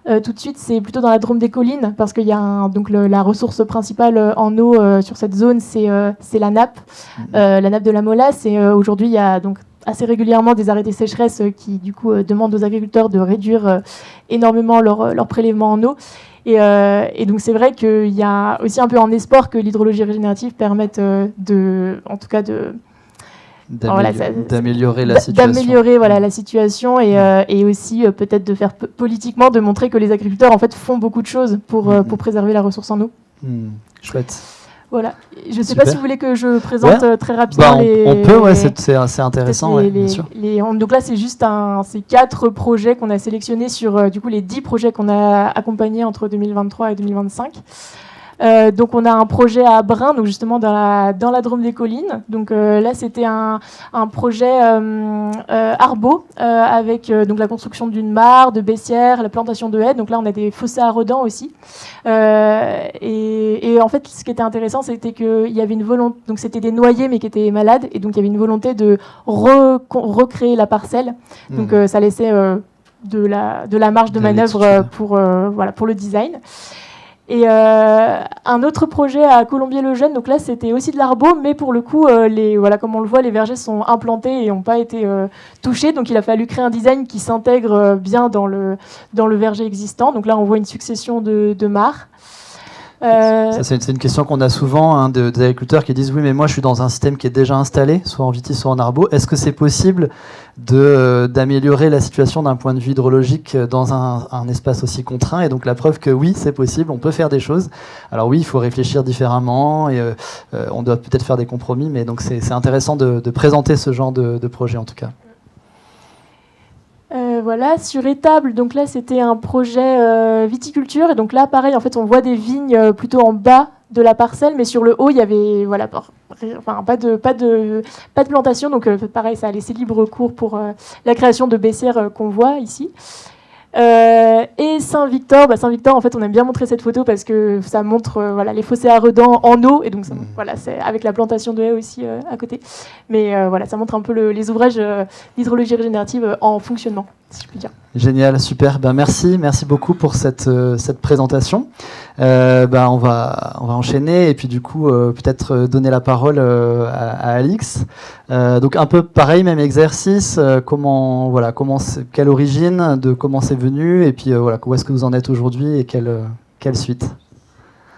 tout de suite, c'est plutôt dans la Drôme des collines, parce qu'il y a la ressource principale en eau sur cette zone, c'est la nappe de la Molasse, et aujourd'hui il y a donc assez régulièrement des arrêtés sécheresse qui du coup demandent aux agriculteurs de réduire énormément leur prélèvement en eau. Et donc c'est vrai qu'il y a aussi un peu un espoir que l'hydrologie régénérative permette d'améliorer la situation. D'améliorer la situation et aussi peut-être de faire politiquement, de montrer que les agriculteurs en fait font beaucoup de choses pour préserver la ressource en eau. Chouette. Voilà. Je ne sais pas si vous voulez que je présente très rapidement on peut, c'est intéressant. Bien sûr. Donc là, c'est juste ces 4 projets qu'on a sélectionnés sur du coup, les 10 projets qu'on a accompagnés entre 2023 et 2025. Donc on a un projet à Brin, donc justement dans la Drôme des Collines. Donc là c'était un projet arbo avec donc la construction d'une mare, de baissières, la plantation de haies. Donc là on a des fossés à redans aussi. Et en fait ce qui était intéressant c'était qu'il y avait une volonté, donc c'était des noyers mais qui étaient malades et donc il y avait une volonté de recréer la parcelle. Donc ça laissait de la marge de manœuvre pour le design. Et un autre projet à Colombier-le-Jeune, donc là c'était aussi de l'arbo, mais pour le coup, comme on le voit, les vergers sont implantés et n'ont pas été touchés, donc il a fallu créer un design qui s'intègre bien dans le verger existant. Donc là on voit une succession de mares. Ça, c'est une question qu'on a souvent des agriculteurs qui disent oui mais moi je suis dans un système qui est déjà installé, soit en vitis soit en arbo. Est-ce que c'est possible d'améliorer la situation d'un point de vue hydrologique dans un espace aussi contraint? Et donc la preuve que oui c'est possible, on peut faire des choses. Alors oui il faut réfléchir différemment et on doit peut-être faire des compromis, mais donc c'est intéressant de présenter ce genre de projet en tout cas. Sur Étable, donc là c'était un projet viticulture et donc là pareil en fait on voit des vignes plutôt en bas de la parcelle, mais sur le haut il y avait pas de plantation, donc pareil ça a laissé libre cours pour la création de baissières qu'on voit ici. Et Saint-Victor, en fait on aime bien montrer cette photo parce que ça montre les fossés à redans en eau et donc ça, c'est avec la plantation de haies aussi à côté, mais ça montre un peu les ouvrages d'hydrologie régénérative en fonctionnement, si je puis dire. Génial, super, merci beaucoup pour cette présentation. On va enchaîner et puis du coup peut-être donner la parole à Alix. Donc un peu pareil, même exercice, quelle origine, comment c'est venu et puis où est-ce que vous en êtes aujourd'hui et quelle suite?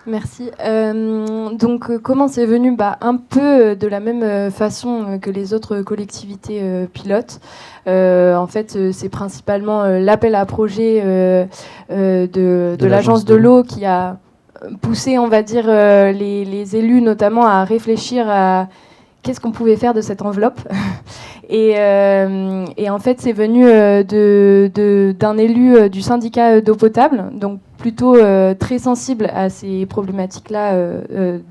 Merci. Donc, comment c'est venu? Un peu de la même façon que les autres collectivités pilotes. En fait, c'est principalement l'appel à projet de l'Agence de l'eau qui a poussé, on va dire, les élus notamment à réfléchir à qu'est-ce qu'on pouvait faire de cette enveloppe. Et en fait, c'est venu d'un élu du syndicat d'eau potable, donc plutôt très sensible à ces problématiques-là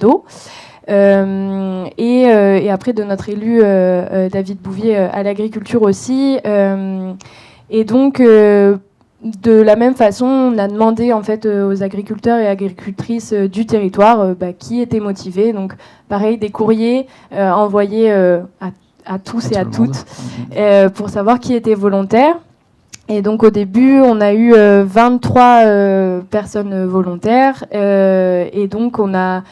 d'eau. Et après de notre élu David Bouvier à l'agriculture aussi. Et donc, de la même façon, on a demandé en fait aux agriculteurs et agricultrices du territoire qui étaient motivés. Donc, pareil, des courriers envoyés à tous et à toutes pour savoir qui était volontaire. Et donc au début, on a eu 23 personnes volontaires et donc on a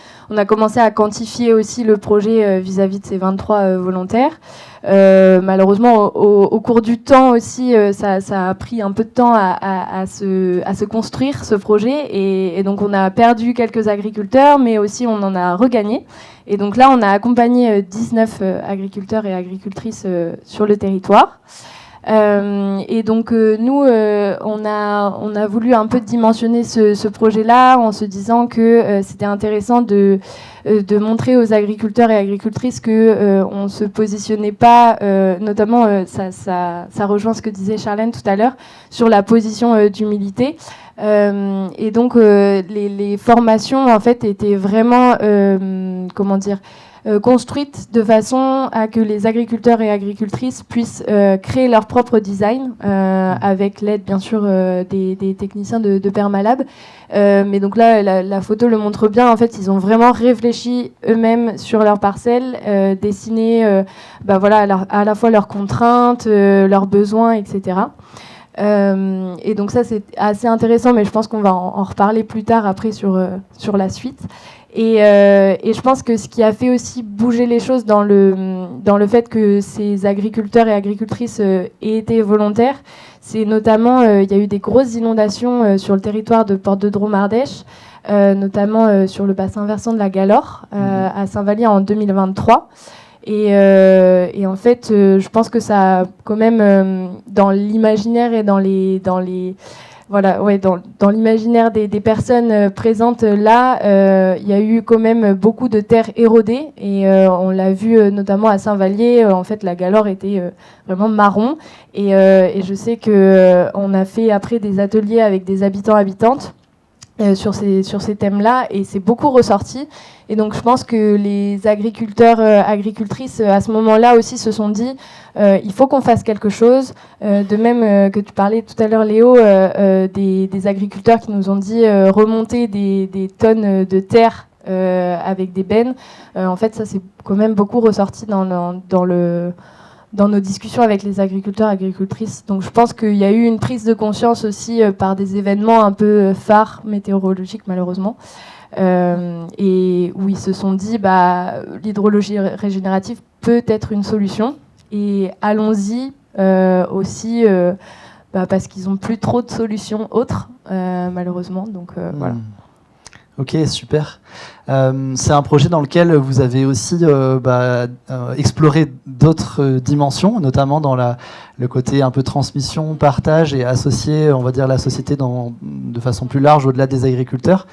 commencé à quantifier aussi le projet vis-à-vis de ces 23 volontaires. Malheureusement, au cours du temps aussi, ça a pris un peu de temps à se construire ce projet et donc on a perdu quelques agriculteurs, mais aussi on en a regagné. Et donc là, on a accompagné 19 agriculteurs et agricultrices sur le territoire. Et donc nous, on a voulu un peu dimensionner ce projet-là en se disant que c'était intéressant de montrer aux agriculteurs et agricultrices que on se positionnait pas, notamment ça rejoint ce que disait Charlène tout à l'heure sur la position d'humilité. Et donc les formations en fait étaient vraiment construites de façon à que les agriculteurs et agricultrices puissent créer leur propre design avec l'aide bien sûr des techniciens de Permalab. Mais donc là, la photo le montre bien. En fait, ils ont vraiment réfléchi eux-mêmes sur leur parcelle, dessiné à la fois leurs contraintes, leurs besoins, etc. Et donc ça, c'est assez intéressant, mais je pense qu'on va en reparler plus tard après sur la suite. Et je pense que ce qui a fait aussi bouger les choses dans le fait que ces agriculteurs et agricultrices aient été volontaires, c'est notamment, il y a eu des grosses inondations sur le territoire de Porte-de-Drôme-Ardèche, notamment sur le bassin versant de la Galore, à Saint-Vallier en 2023. Et en fait, je pense que ça a quand même dans l'imaginaire et dans l'imaginaire des personnes présentes là, il y a eu quand même beaucoup de terres érodées et on l'a vu notamment à Saint-Vallier. En fait, la Galore était vraiment marron et je sais que on a fait après des ateliers avec des habitantes sur ces thèmes-là et c'est beaucoup ressorti. Et donc je pense que les agriculteurs, agricultrices à ce moment-là aussi se sont dit il faut qu'on fasse quelque chose. De même que tu parlais tout à l'heure Léo, des agriculteurs qui nous ont dit remonter des tonnes de terre avec des bennes. En fait ça c'est quand même beaucoup ressorti dans nos discussions avec les agriculteurs et agricultrices. Donc je pense qu'il y a eu une prise de conscience aussi par des événements un peu phares météorologiques malheureusement. Et où ils se sont dit l'hydrologie régénérative peut être une solution et allons-y aussi parce qu'ils n'ont plus trop de solutions autres malheureusement donc voilà. Ok, super. C'est un projet dans lequel vous avez aussi exploré d'autres dimensions, notamment dans le côté un peu transmission, partage et associer, on va dire, la société de façon plus large au-delà des agriculteurs.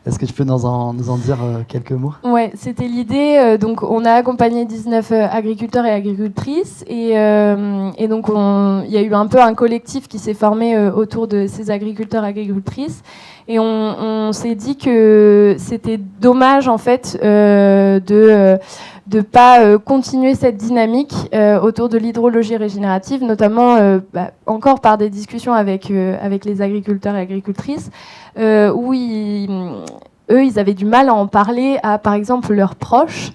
Est-ce que tu peux nous en dire quelques mots ? Ouais, c'était l'idée. Donc, on a accompagné 19 agriculteurs et agricultrices et donc il y a eu un peu un collectif qui s'est formé autour de ces agriculteurs et agricultrices. Et on s'est dit que c'était dommage en fait de pas continuer cette dynamique autour de l'hydrologie régénérative, notamment encore par des discussions avec les agriculteurs et agricultrices, où ils avaient du mal à en parler à, par exemple, leurs proches,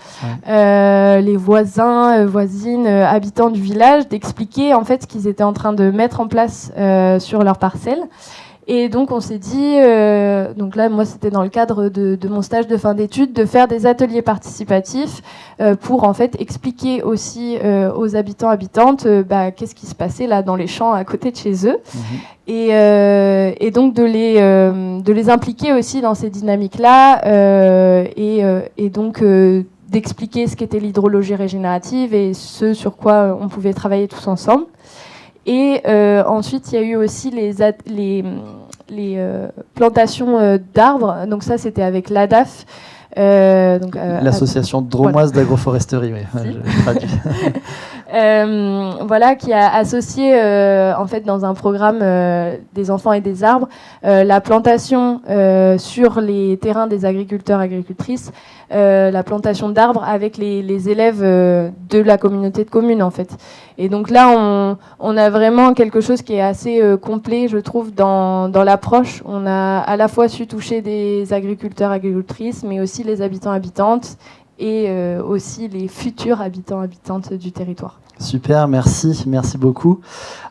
les voisins, voisines, habitants du village, d'expliquer en fait ce qu'ils étaient en train de mettre en place sur leur parcelle. Et donc on s'est dit, donc là moi c'était dans le cadre de mon stage de fin d'études, de faire des ateliers participatifs pour en fait expliquer aussi aux habitants habitantes qu'est-ce qui se passait là dans les champs à côté de chez eux, et donc de les impliquer aussi dans ces dynamiques là et donc d'expliquer ce qu'était l'hydrologie régénérative et ce sur quoi on pouvait travailler tous ensemble. Et ensuite, il y a eu aussi les plantations d'arbres. Donc ça, c'était avec l'ADAF. L'association drômoise d'agroforesterie, oui. Je traduis. Voilà, qui a associé en fait dans un programme des enfants et des arbres la plantation sur les terrains des agriculteurs agricultrices, la plantation d'arbres avec les élèves de la communauté de communes en fait. Et donc là on a vraiment quelque chose qui est assez complet je trouve dans l'approche. On a à la fois su toucher des agriculteurs agricultrices mais aussi les habitants habitantes et aussi les futurs habitants habitantes du territoire. Super, merci beaucoup.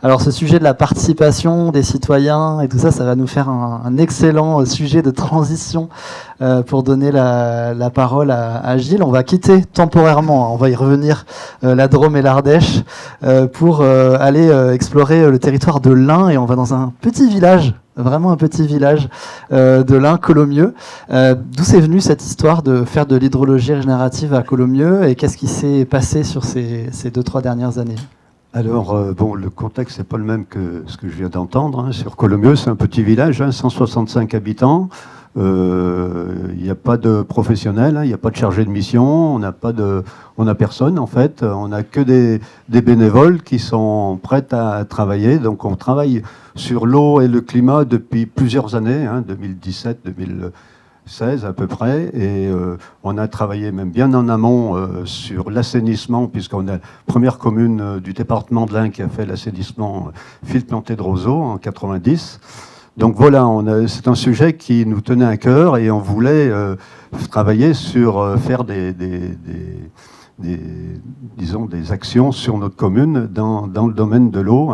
Alors ce sujet de la participation des citoyens et tout ça, ça va nous faire un excellent sujet de transition pour donner la parole à Gilles. On va quitter temporairement, on va y revenir, la Drôme et l'Ardèche pour aller explorer le territoire de l'Ain et on va dans un petit village. Vraiment un petit village de l'Ain, Colomieux. D'où c'est venu cette histoire de faire de l'hydrologie régénérative à Colomieux et qu'est-ce qui s'est passé sur ces 2-3 dernières années ? Alors, le contexte n'est pas le même que ce que je viens d'entendre. Sur Colomieux, c'est un petit village, 165 habitants. Il n'y a pas de professionnels, il n'y a pas de chargé de mission, on n'a personne en fait. On n'a que des bénévoles qui sont prêts à travailler. Donc on travaille sur l'eau et le climat depuis plusieurs années, 2017, 2016 à peu près. Et on a travaillé même bien en amont sur l'assainissement, puisqu'on est la première commune du département de l'Ain qui a fait l'assainissement fil planté de roseaux en 90. Donc voilà, c'est un sujet qui nous tenait à cœur et on voulait travailler sur faire des actions sur notre commune dans le domaine de l'eau,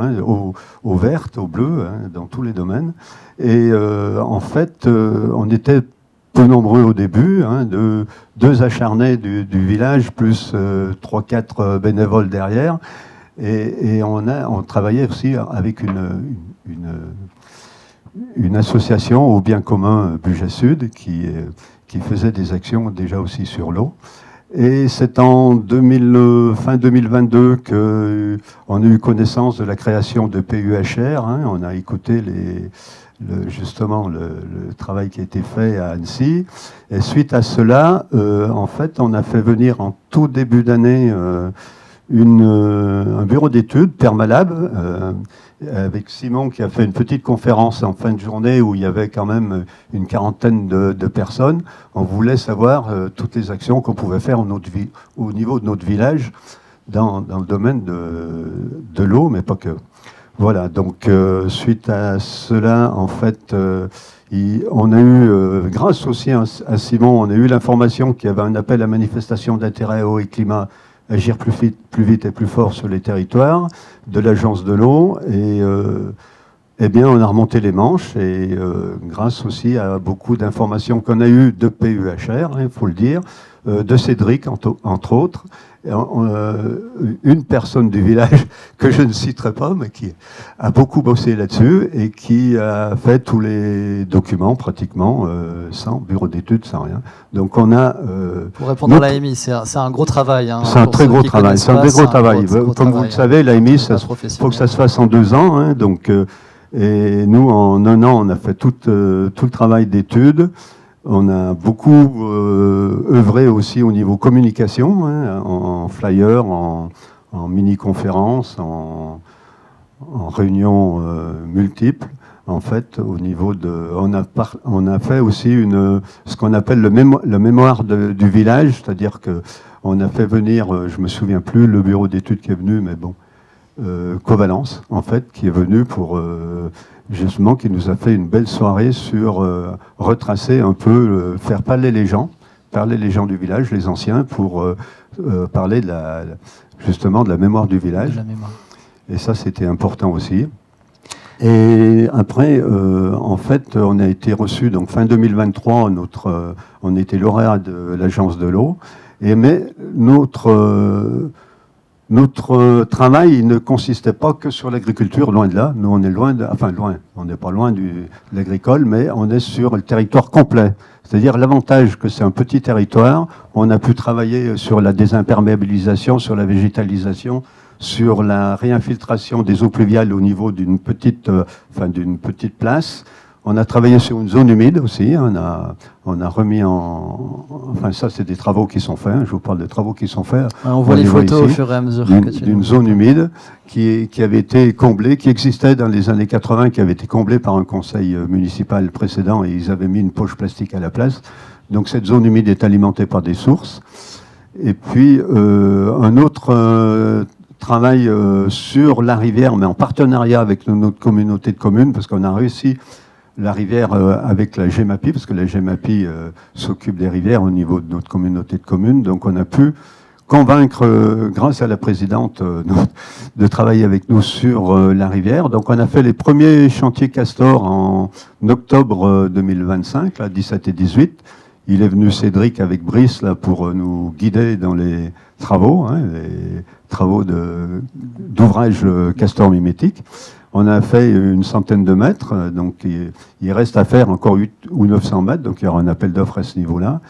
eau verte, eau bleue, dans tous les domaines. Et en fait, on était peu nombreux au début, de 2 acharnés du village, plus 3-4 bénévoles derrière. Et on travaillait aussi avec une association au bien commun Budget Sud qui faisait des actions déjà aussi sur l'eau. Et c'est en fin 2022 qu'on a eu connaissance de la création de PUHR. On a écouté justement le travail qui a été fait à Annecy. Et suite à cela, en fait, on a fait venir en tout début d'année un bureau d'études, Permalab, avec Simon qui a fait une petite conférence en fin de journée où il y avait quand même une quarantaine de personnes. On voulait savoir toutes les actions qu'on pouvait faire au niveau de notre village dans le domaine de l'eau, mais pas que. Voilà, donc suite à cela, en fait, on a eu, grâce aussi à Simon, on a eu l'information qu'il y avait un appel à manifestation d'intérêt eau et climat, agir plus vite et plus fort sur les territoires, de l'agence de l'eau, et eh bien on a remonté les manches, et grâce aussi à beaucoup d'informations qu'on a eues de PUHR, il faut le dire, de Cédric entre autres, une personne du village que je ne citerai pas, mais qui a beaucoup bossé là-dessus et qui a fait tous les documents pratiquement sans bureau d'études, sans rien. Donc on a... pour répondre à l'AMI, c'est un gros travail. Hein, c'est un très gros travail. C'est un très gros travail. Comme vous le savez, l'AMI, il faut que ça se fasse en 2 ans. Hein, donc, et nous, en 1 an, on a fait tout le travail d'études. On a beaucoup œuvré aussi au niveau communication, en flyer, en mini-conférences, en réunions multiples. En fait, au niveau on a fait aussi ce qu'on appelle le mémoire du village, c'est-à-dire que on a fait venir, je me souviens plus le bureau d'études qui est venu, mais bon, Covalence, en fait, qui est venu pour justement, qui nous a fait une belle soirée sur retracer un peu, faire parler les gens du village, les anciens, pour parler justement de la mémoire du village. Et ça, c'était important aussi. Et après, en fait, on a été reçu, donc fin 2023, on était lauréat de l'agence de l'eau, mais notre travail il ne consistait pas que sur l'agriculture, loin de là. Nous, on est loin, on n'est pas loin de l'agricole, mais on est sur le territoire complet. C'est-à-dire l'avantage que c'est un petit territoire, on a pu travailler sur la désimperméabilisation, sur la végétalisation, sur la réinfiltration des eaux pluviales au niveau d'une petite place. On a travaillé sur une zone humide aussi. On a remis enfin, ça, c'est des travaux qui sont faits. Je vous parle des travaux qui sont faits. On voit les photos ici, au fur et à mesure. D'une zone humide qui avait été comblée, qui existait dans les années 80, qui avait été comblée par un conseil municipal précédent, et ils avaient mis une poche plastique à la place. Donc cette zone humide est alimentée par des sources. Et puis un autre travail sur la rivière, mais en partenariat avec notre communauté de communes, parce qu'on a réussi la rivière avec la GEMAPI, parce que la GEMAPI s'occupe des rivières au niveau de notre communauté de communes. Donc on a pu convaincre, grâce à la présidente, de travailler avec nous sur la rivière. Donc on a fait les premiers chantiers Castor en octobre 2025, là, 17 et 18. Il est venu Cédric avec Brice là, pour nous guider dans les travaux, les travaux d'ouvrage Castor mimétique. On a fait une centaine de mètres, donc il reste à faire encore 8 ou 900 mètres, donc il y aura un appel d'offres à ce niveau-là.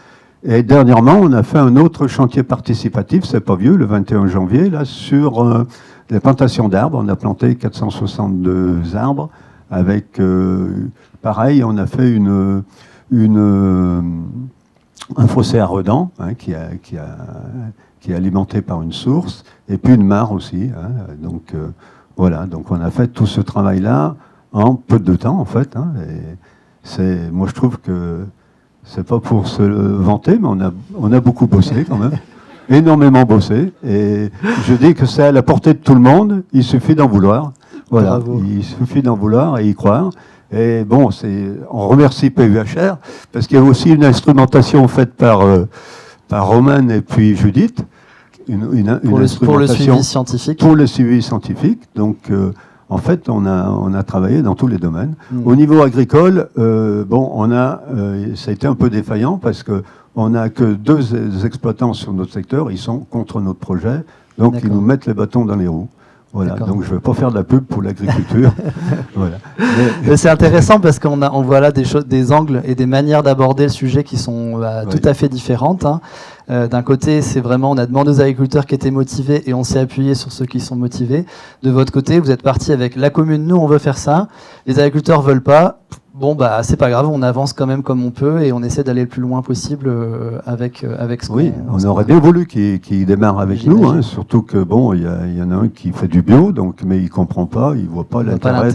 Et dernièrement, on a fait un autre chantier participatif, c'est pas vieux, le 21 janvier, là, sur les plantations d'arbres. On a planté 462 arbres, avec, pareil, on a fait un fossé à redans, qui est alimenté par une source, et puis une mare aussi, donc... Voilà, donc on a fait tout ce travail-là en peu de temps, en fait. Et moi, je trouve que c'est pas pour se vanter, mais on a beaucoup bossé quand même, énormément bossé. Et je dis que c'est à la portée de tout le monde. Il suffit d'en vouloir. Voilà, bravo. Il suffit d'en vouloir et y croire. Et bon, on remercie PUHR parce qu'il y a aussi une instrumentation faite par Romain et puis Judith. Pour le suivi scientifique. Pour le suivi scientifique. Donc, en fait, on a travaillé dans tous les domaines. Au niveau agricole, ça a été un peu défaillant parce que on n'a que 2 exploitants sur notre secteur. Ils sont contre notre projet. Donc, ils nous mettent les bâtons dans les roues. Voilà, donc je ne vais pas faire de la pub pour l'agriculture. Voilà. Mais c'est intéressant parce qu'on voit là des angles et des manières d'aborder le sujet qui sont tout à fait différentes. Hein. D'un côté, c'est vraiment, on a demandé aux agriculteurs qui étaient motivés et on s'est appuyé sur ceux qui sont motivés. De votre côté, vous êtes parti avec la commune, nous on veut faire ça, les agriculteurs veulent pas. Bon, bah, c'est pas grave, on avance quand même comme on peut et on essaie d'aller le plus loin possible avec ce qu'on... Oui, on aurait bien voulu qu'il démarre avec nous, hein, surtout que, bon, il y en a un qui fait du bio, donc, mais il comprend pas, il voit pas l'intérêt.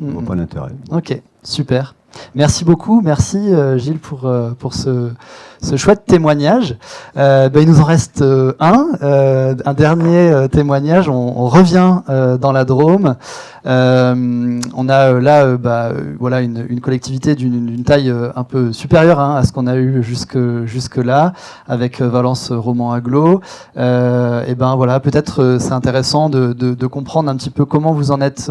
Il voit pas l'intérêt. Ok, super. Merci beaucoup, merci Gilles pour ce chouette témoignage. Il nous en reste un dernier témoignage. On revient dans la Drôme. On a là voilà une collectivité d'une taille un peu supérieure à ce qu'on a eu jusque là avec Valence Roman Agglo. Voilà, peut-être c'est intéressant de comprendre un petit peu comment vous en êtes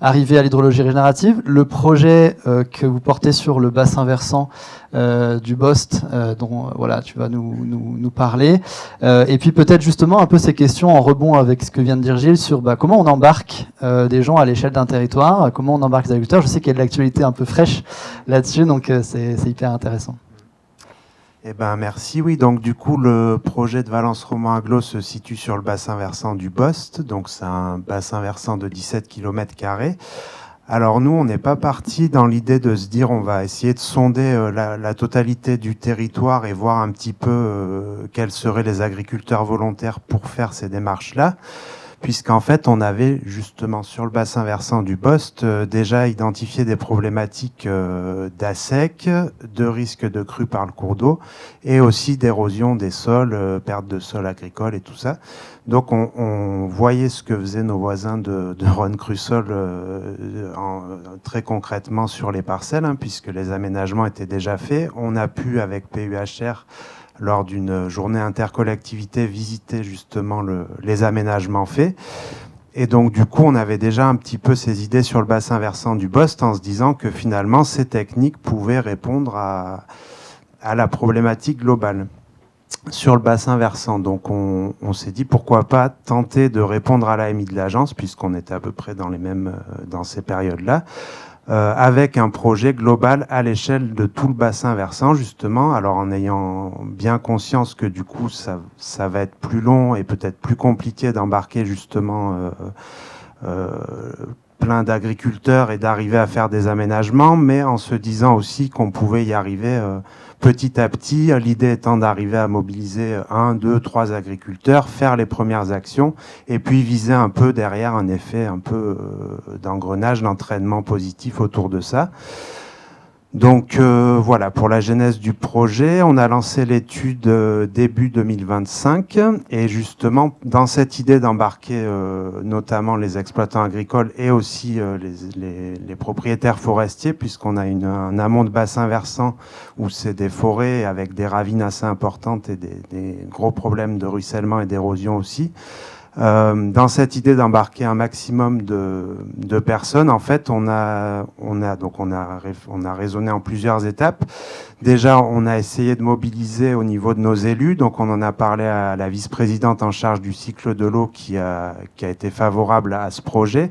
arrivé à l'hydrologie régénérative. Le projet que vous portez sur le bassin versant du Bost, dont voilà, tu vas nous parler. Et puis peut-être justement un peu ces questions en rebond avec ce que vient de dire Gilles sur comment on embarque des gens à l'échelle d'un territoire, comment on embarque les agriculteurs. Je sais qu'il y a de l'actualité un peu fraîche là-dessus, donc c'est hyper intéressant. Eh ben merci. Oui, donc du coup le projet de Valence Roman Agglo se situe sur le bassin versant du Bost, donc c'est un bassin versant de 17 km². Alors nous, on n'est pas parti dans l'idée de se dire on va essayer de sonder la totalité du territoire et voir un petit peu quels seraient les agriculteurs volontaires pour faire ces démarches-là, puisqu'en fait on avait justement sur le bassin versant du Bost déjà identifié des problématiques d'assec, de risque de crue par le cours d'eau et aussi d'érosion des sols, perte de sols agricoles et tout ça. Donc on voyait ce que faisaient nos voisins de Rhône-Crussol très concrètement sur les parcelles, hein, puisque les aménagements étaient déjà faits. On a pu, avec PUHR, lors d'une journée intercollectivité, visiter justement les aménagements faits. Et donc du coup, on avait déjà un petit peu ces idées sur le bassin versant du Bost en se disant que finalement, ces techniques pouvaient répondre à la problématique globale. Sur le bassin versant, donc on s'est dit pourquoi pas tenter de répondre à l'AMI de l'agence, puisqu'on était à peu près dans ces périodes-là, avec un projet global à l'échelle de tout le bassin versant, justement, alors en ayant bien conscience que du coup ça va être plus long et peut-être plus compliqué d'embarquer justement plein d'agriculteurs et d'arriver à faire des aménagements, mais en se disant aussi qu'on pouvait y arriver petit à petit, l'idée étant d'arriver à mobiliser 1, 2, 3 agriculteurs, faire les premières actions, et puis viser un peu derrière un effet un peu d'engrenage, d'entraînement positif autour de ça. Donc voilà, pour la genèse du projet, on a lancé l'étude début 2025, et justement, dans cette idée d'embarquer notamment les exploitants agricoles et aussi les propriétaires forestiers, puisqu'on a un amont de bassin versant où c'est des forêts avec des ravines assez importantes et des gros problèmes de ruissellement et d'érosion aussi. Dans cette idée d'embarquer un maximum de personnes, en fait, on a raisonné en plusieurs étapes. Déjà, on a essayé de mobiliser au niveau de nos élus. Donc, on en a parlé à la vice-présidente en charge du cycle de l'eau qui a été favorable à ce projet,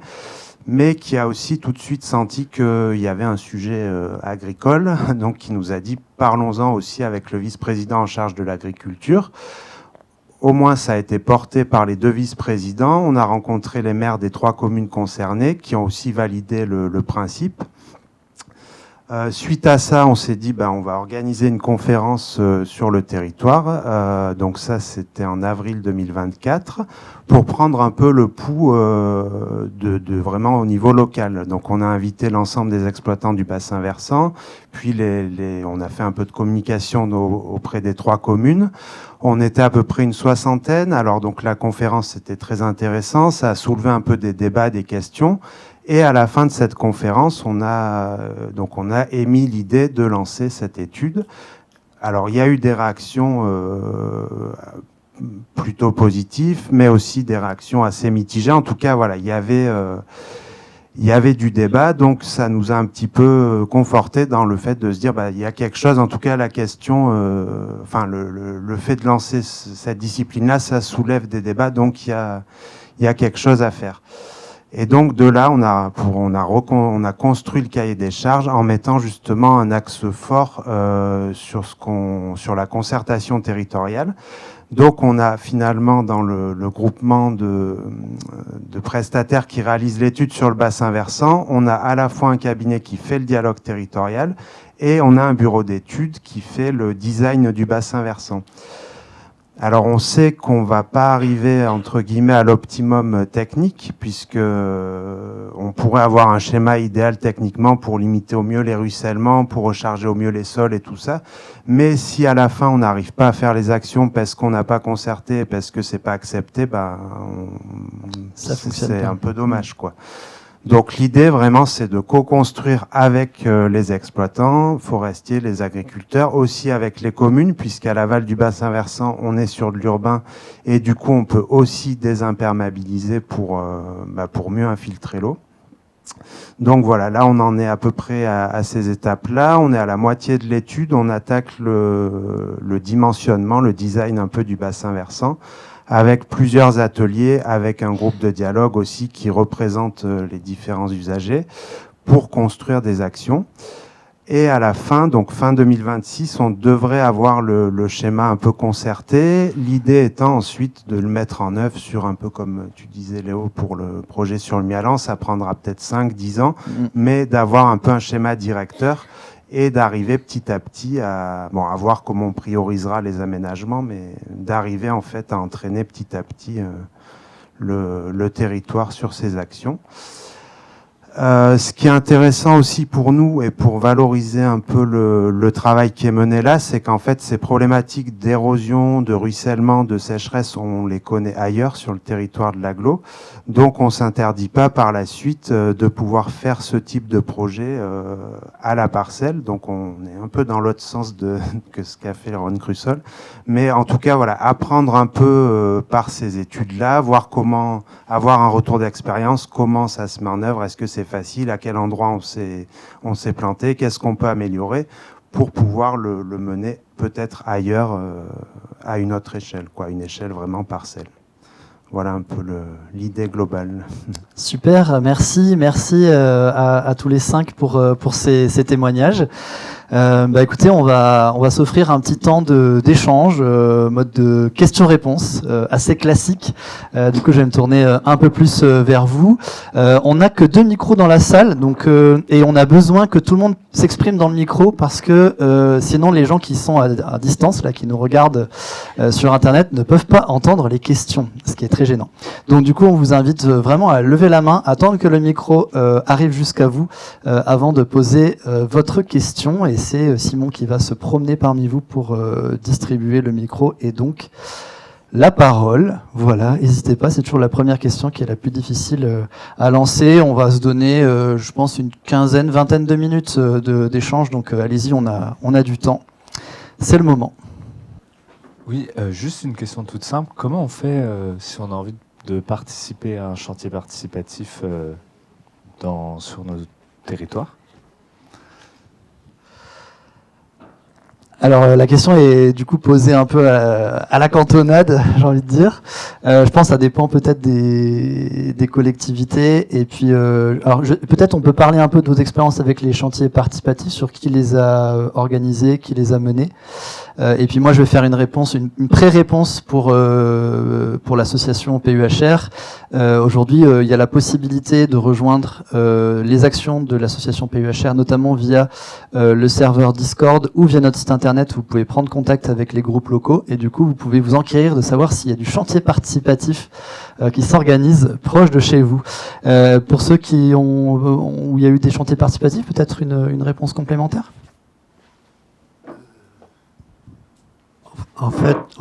mais qui a aussi tout de suite senti qu'il y avait un sujet agricole, donc qui nous a dit parlons-en aussi avec le vice-président en charge de l'agriculture. Au moins, ça a été porté par les 2 vice-présidents. On a rencontré les maires des 3 communes concernées qui ont aussi validé le principe. Suite à ça, on s'est dit on va organiser une conférence sur le territoire. Donc ça, c'était en avril 2024 pour prendre un peu le pouls de vraiment au niveau local. Donc on a invité l'ensemble des exploitants du bassin versant, puis on a fait un peu de communication auprès des 3 communes. On était à peu près une 60aine. Alors donc la conférence c'était très intéressant, ça a soulevé un peu des débats, des questions. Et à la fin de cette conférence, on a émis l'idée de lancer cette étude. Alors il y a eu des réactions plutôt positives, mais aussi des réactions assez mitigées. En tout cas, voilà, il y avait du débat, donc ça nous a un petit peu conforté dans le fait de se dire il y a quelque chose, en tout cas la question, le fait de lancer cette discipline-là, ça soulève des débats, donc il il y a quelque chose à faire. Et donc de là, on a construit le cahier des charges en mettant justement un axe fort sur la concertation territoriale. Donc on a finalement dans le groupement de prestataires qui réalisent l'étude sur le bassin versant, on a à la fois un cabinet qui fait le dialogue territorial et on a un bureau d'études qui fait le design du bassin versant. Alors on sait qu'on va pas arriver entre guillemets à l'optimum technique puisque on pourrait avoir un schéma idéal techniquement pour limiter au mieux les ruissellements, pour recharger au mieux les sols et tout ça. Mais si à la fin on n'arrive pas à faire les actions parce qu'on n'a pas concerté, parce que c'est pas accepté, c'est un peu dommage quoi. Donc l'idée vraiment c'est de co-construire avec les exploitants forestiers, les agriculteurs, aussi avec les communes puisqu'à l'aval du bassin versant on est sur de l'urbain et du coup on peut aussi désimperméabiliser pour mieux infiltrer l'eau. Donc voilà, là on en est à peu près à ces étapes-là, on est à la moitié de l'étude, on attaque le dimensionnement, le design un peu du bassin versant, avec plusieurs ateliers, avec un groupe de dialogue aussi qui représente les différents usagers pour construire des actions. Et à la fin, donc fin 2026, on devrait avoir le schéma un peu concerté. L'idée étant ensuite de le mettre en œuvre sur un peu comme tu disais Léo pour le projet sur le Mialan, ça prendra peut-être 5-10 ans, mais d'avoir un peu un schéma directeur et d'arriver petit à petit à voir comment on priorisera les aménagements, mais d'arriver en fait à entraîner petit à petit le territoire sur ces actions. Ce qui est intéressant aussi pour nous et pour valoriser un peu le travail qui est mené là, c'est qu'en fait ces problématiques d'érosion, de ruissellement, de sécheresse, on les connaît ailleurs sur le territoire de l'agglo. Donc on s'interdit pas par la suite de pouvoir faire ce type de projet à la parcelle. Donc on est un peu dans l'autre sens que ce qu'a fait Ron Crusoll. Mais en tout cas voilà, apprendre un peu par ces études-là, voir comment avoir un retour d'expérience, comment ça se met en œuvre, est-ce que c'est facile, à quel endroit on s'est planté, qu'est-ce qu'on peut améliorer pour pouvoir le mener peut-être ailleurs à une autre échelle, une échelle vraiment parcelle. Voilà un peu l'idée globale. Super, merci à tous les 5 pour ces témoignages. Écoutez, on va s'offrir un petit temps d'échange, mode de questions-réponses, assez classique. Du coup, je vais me tourner un peu plus vers vous. On n'a que 2 micros dans la salle, donc et on a besoin que tout le monde s'exprime dans le micro parce que sinon les gens qui sont à distance, là, qui nous regardent sur Internet, ne peuvent pas entendre les questions, ce qui est très gênant. Donc du coup, on vous invite vraiment à lever la main, attendre que le micro arrive jusqu'à vous avant de poser votre question. Et c'est Simon qui va se promener parmi vous pour distribuer le micro et donc la parole. Voilà, n'hésitez pas, c'est toujours la première question qui est la plus difficile à lancer. On va se donner, je pense, une vingtaine de minutes d'échange, donc allez-y, on a du temps. C'est le moment. Oui, juste une question toute simple. Comment on fait si on a envie de participer à un chantier participatif sur nos territoires ? Alors la question est du coup posée un peu à la cantonade, j'ai envie de dire. Je pense que ça dépend peut-être des collectivités. Et puis, peut-être on peut parler un peu de vos expériences avec les chantiers participatifs, sur qui les a organisés, qui les a menés. Et puis moi, je vais faire une pré-réponse pour l'association PUHR. Aujourd'hui, il y a la possibilité de rejoindre les actions de l'association PUHR, notamment via le serveur Discord ou via notre site internet. Vous pouvez prendre contact avec les groupes locaux et du coup, vous pouvez vous enquérir de savoir s'il y a du chantier participatif qui s'organise proche de chez vous. Pour ceux où il y a eu des chantiers participatifs, peut-être une réponse complémentaire ? En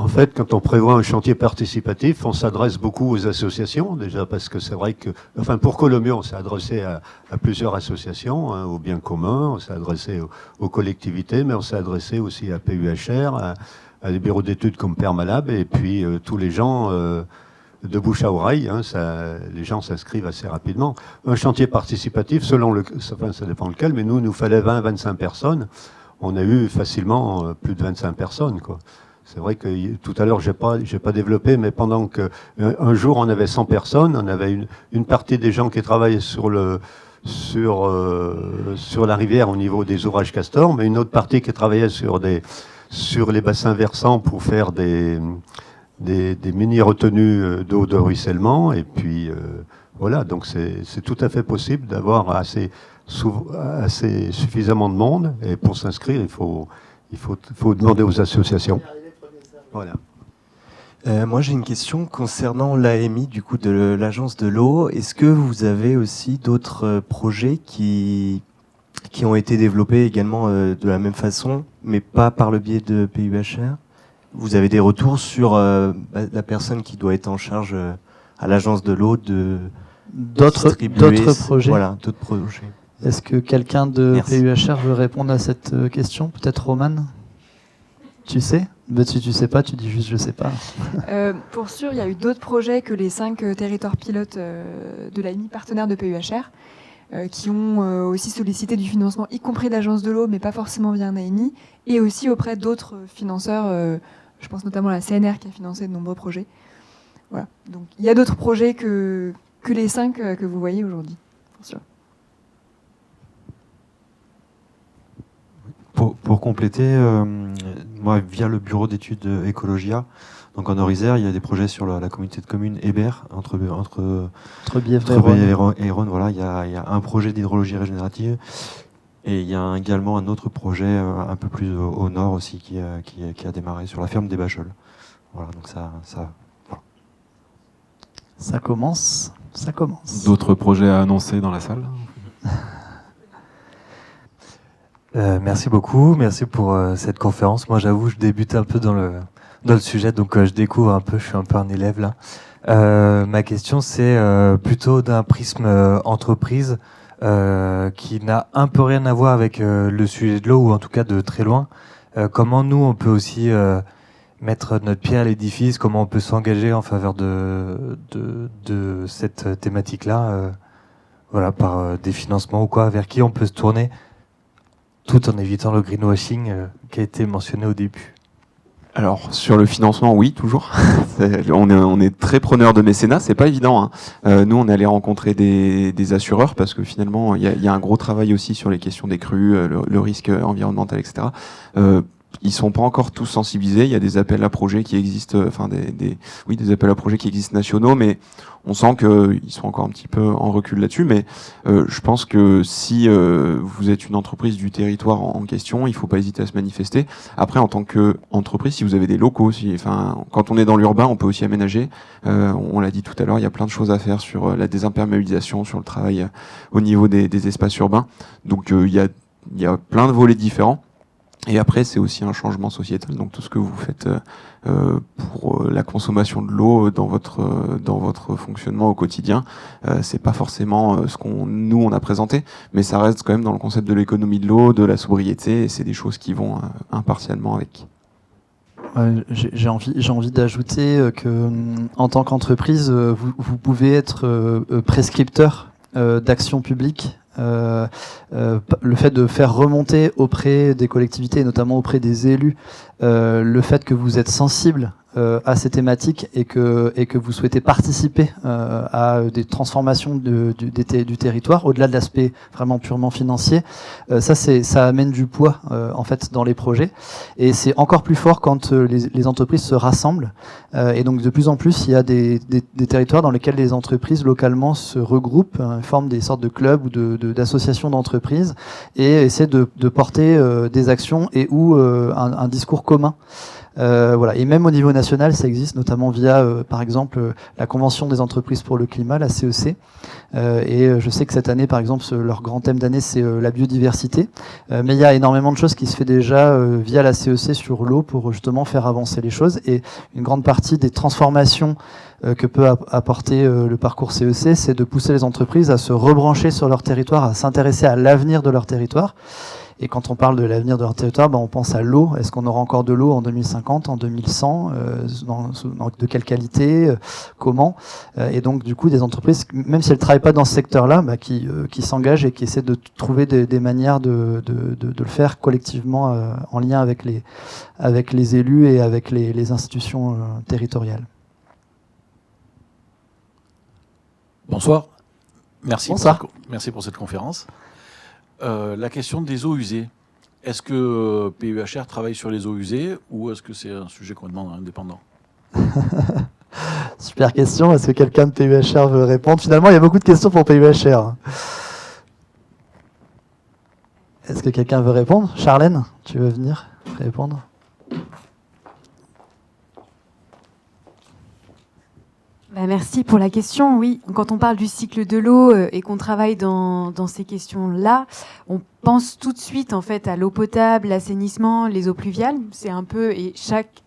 fait, quand on prévoit un chantier participatif, on s'adresse beaucoup aux associations, déjà parce que c'est vrai que, pour Colomieux, on s'est adressé à plusieurs associations, au bien commun, on s'est adressé aux collectivités, mais on s'est adressé aussi à PUHR, à des bureaux d'études comme Permalab, et puis tous les gens de bouche à oreille, les gens s'inscrivent assez rapidement. Un chantier participatif, ça dépend lequel, mais nous fallait 20-25 personnes. On a eu facilement plus de 25 personnes, quoi. C'est vrai que tout à l'heure, j'ai pas développé, mais pendant qu'un jour, on avait 100 personnes, on avait une partie des gens qui travaillaient sur la rivière au niveau des ouvrages castors, mais une autre partie qui travaillait sur les bassins versants pour faire des mini-retenues d'eau de ruissellement. Et puis, voilà, donc c'est tout à fait possible d'avoir assez suffisamment de monde. Et pour s'inscrire, il faut demander aux associations. Voilà. Moi, j'ai une question concernant l'AMI, du coup, de l'Agence de l'eau. Est-ce que vous avez aussi d'autres projets qui ont été développés également de la même façon, mais pas par le biais de PUHR? Vous avez des retours sur la personne qui doit être en charge à l'Agence de l'eau d'autres projets? Voilà, d'autres projets. Est-ce que quelqu'un de PUHR veut répondre à cette question? Peut-être Romane? Tu sais? Si tu sais pas, tu dis juste je sais pas. Pour sûr, il y a eu d'autres projets que les 5 territoires pilotes de l'AMI, partenaires de PUHR, qui ont aussi sollicité du financement, y compris l'Agence de l'eau, mais pas forcément via un AMI, et aussi auprès d'autres financeurs, je pense notamment à la CNR qui a financé de nombreux projets. Voilà. Donc il y a d'autres projets que les 5 que vous voyez aujourd'hui, pour sûr. Pour compléter, moi, via le bureau d'études Ecologia, donc en Nord-Isère, il y a des projets sur la communauté de communes Hébert, entre Bièvre et Rhône. Voilà, il y a un projet d'hydrologie régénérative, et il y a également un autre projet un peu plus au nord aussi qui a démarré sur la ferme des Bacheul. Voilà, donc voilà. Ça commence. D'autres projets à annoncer dans la salle? Merci beaucoup, merci pour cette conférence. Moi, j'avoue, je débute un peu dans le sujet, donc je découvre un peu, je suis un peu un élève là. Ma question, c'est plutôt d'un prisme entreprise qui n'a un peu rien à voir avec le sujet de l'eau, ou en tout cas de très loin. Comment nous, on peut aussi mettre notre pied à l'édifice, comment on peut s'engager en faveur de cette thématique-là, voilà, par des financements ou quoi, vers qui on peut se tourner, tout en évitant le greenwashing qui a été mentionné au début. Alors sur le financement, oui, toujours. On est très preneur de mécénat, c'est pas évident. Hein. Nous, on est allé rencontrer des assureurs parce que finalement, il y a un gros travail aussi sur les questions des crues, le risque environnemental, etc. Ils sont pas encore tous sensibilisés. Il y a des appels à projets qui existent, des appels à projets qui existent nationaux, mais on sent qu'ils sont encore un petit peu en recul là-dessus. Mais je pense que si vous êtes une entreprise du territoire en question, il faut pas hésiter à se manifester. Après, en tant qu'entreprise, si vous avez des locaux, quand on est dans l'urbain, on peut aussi aménager. On l'a dit tout à l'heure, il y a plein de choses à faire sur la désimperméabilisation, sur le travail au niveau des espaces urbains. Donc il y a plein de volets différents. Et après, c'est aussi un changement sociétal. Donc tout ce que vous faites pour la consommation de l'eau dans votre fonctionnement au quotidien, c'est pas forcément ce nous on a présenté, mais ça reste quand même dans le concept de l'économie de l'eau, de la sobriété, et c'est des choses qui vont impartialement avec. J'ai envie d'ajouter que en tant qu'entreprise, vous pouvez être prescripteur d'actions publiques. Le fait de faire remonter auprès des collectivités, et notamment auprès des élus, le fait que vous êtes sensible à ces thématiques et que vous souhaitez participer à des transformations du territoire, au-delà de l'aspect vraiment purement financier, ça amène du poids en fait dans les projets, et c'est encore plus fort quand les entreprises se rassemblent, et donc de plus en plus il y a des territoires dans lesquels les entreprises localement se regroupent, forment des sortes de clubs ou d'associations d'entreprises et essaient de porter des actions et ou un discours commun. Voilà. Et même au niveau national, ça existe, notamment via, par exemple, la Convention des entreprises pour le climat, la CEC. Et je sais que cette année, par exemple, leur grand thème d'année, c'est la biodiversité. Mais il y a énormément de choses qui se fait déjà via la CEC sur l'eau pour justement faire avancer les choses. Et une grande partie des transformations que peut apporter le parcours CEC, c'est de pousser les entreprises à se rebrancher sur leur territoire, à s'intéresser à l'avenir de leur territoire. Et quand on parle de l'avenir de leur territoire, on pense à l'eau. Est-ce qu'on aura encore de l'eau en 2050, en 2100 de quelle qualité comment Et donc, du coup, des entreprises, même si elles ne travaillent pas dans ce secteur-là, qui s'engagent et qui essaient de trouver des manières de le faire collectivement en lien avec les élus et avec les institutions territoriales. Bonsoir. Merci, Bonsoir. Merci pour cette conférence. La question des eaux usées. Est-ce que PUHR travaille sur les eaux usées ou est-ce que c'est un sujet complètement indépendant? Super question. Est-ce que quelqu'un de PUHR veut répondre? Finalement, il y a beaucoup de questions pour PUHR. Est-ce que quelqu'un veut répondre? Charlène, tu veux venir répondre? Merci pour la question. Oui, quand on parle du cycle de l'eau et qu'on travaille dans ces questions-là, on pense tout de suite en fait à l'eau potable, l'assainissement, les eaux pluviales. C'est un peu, et chaque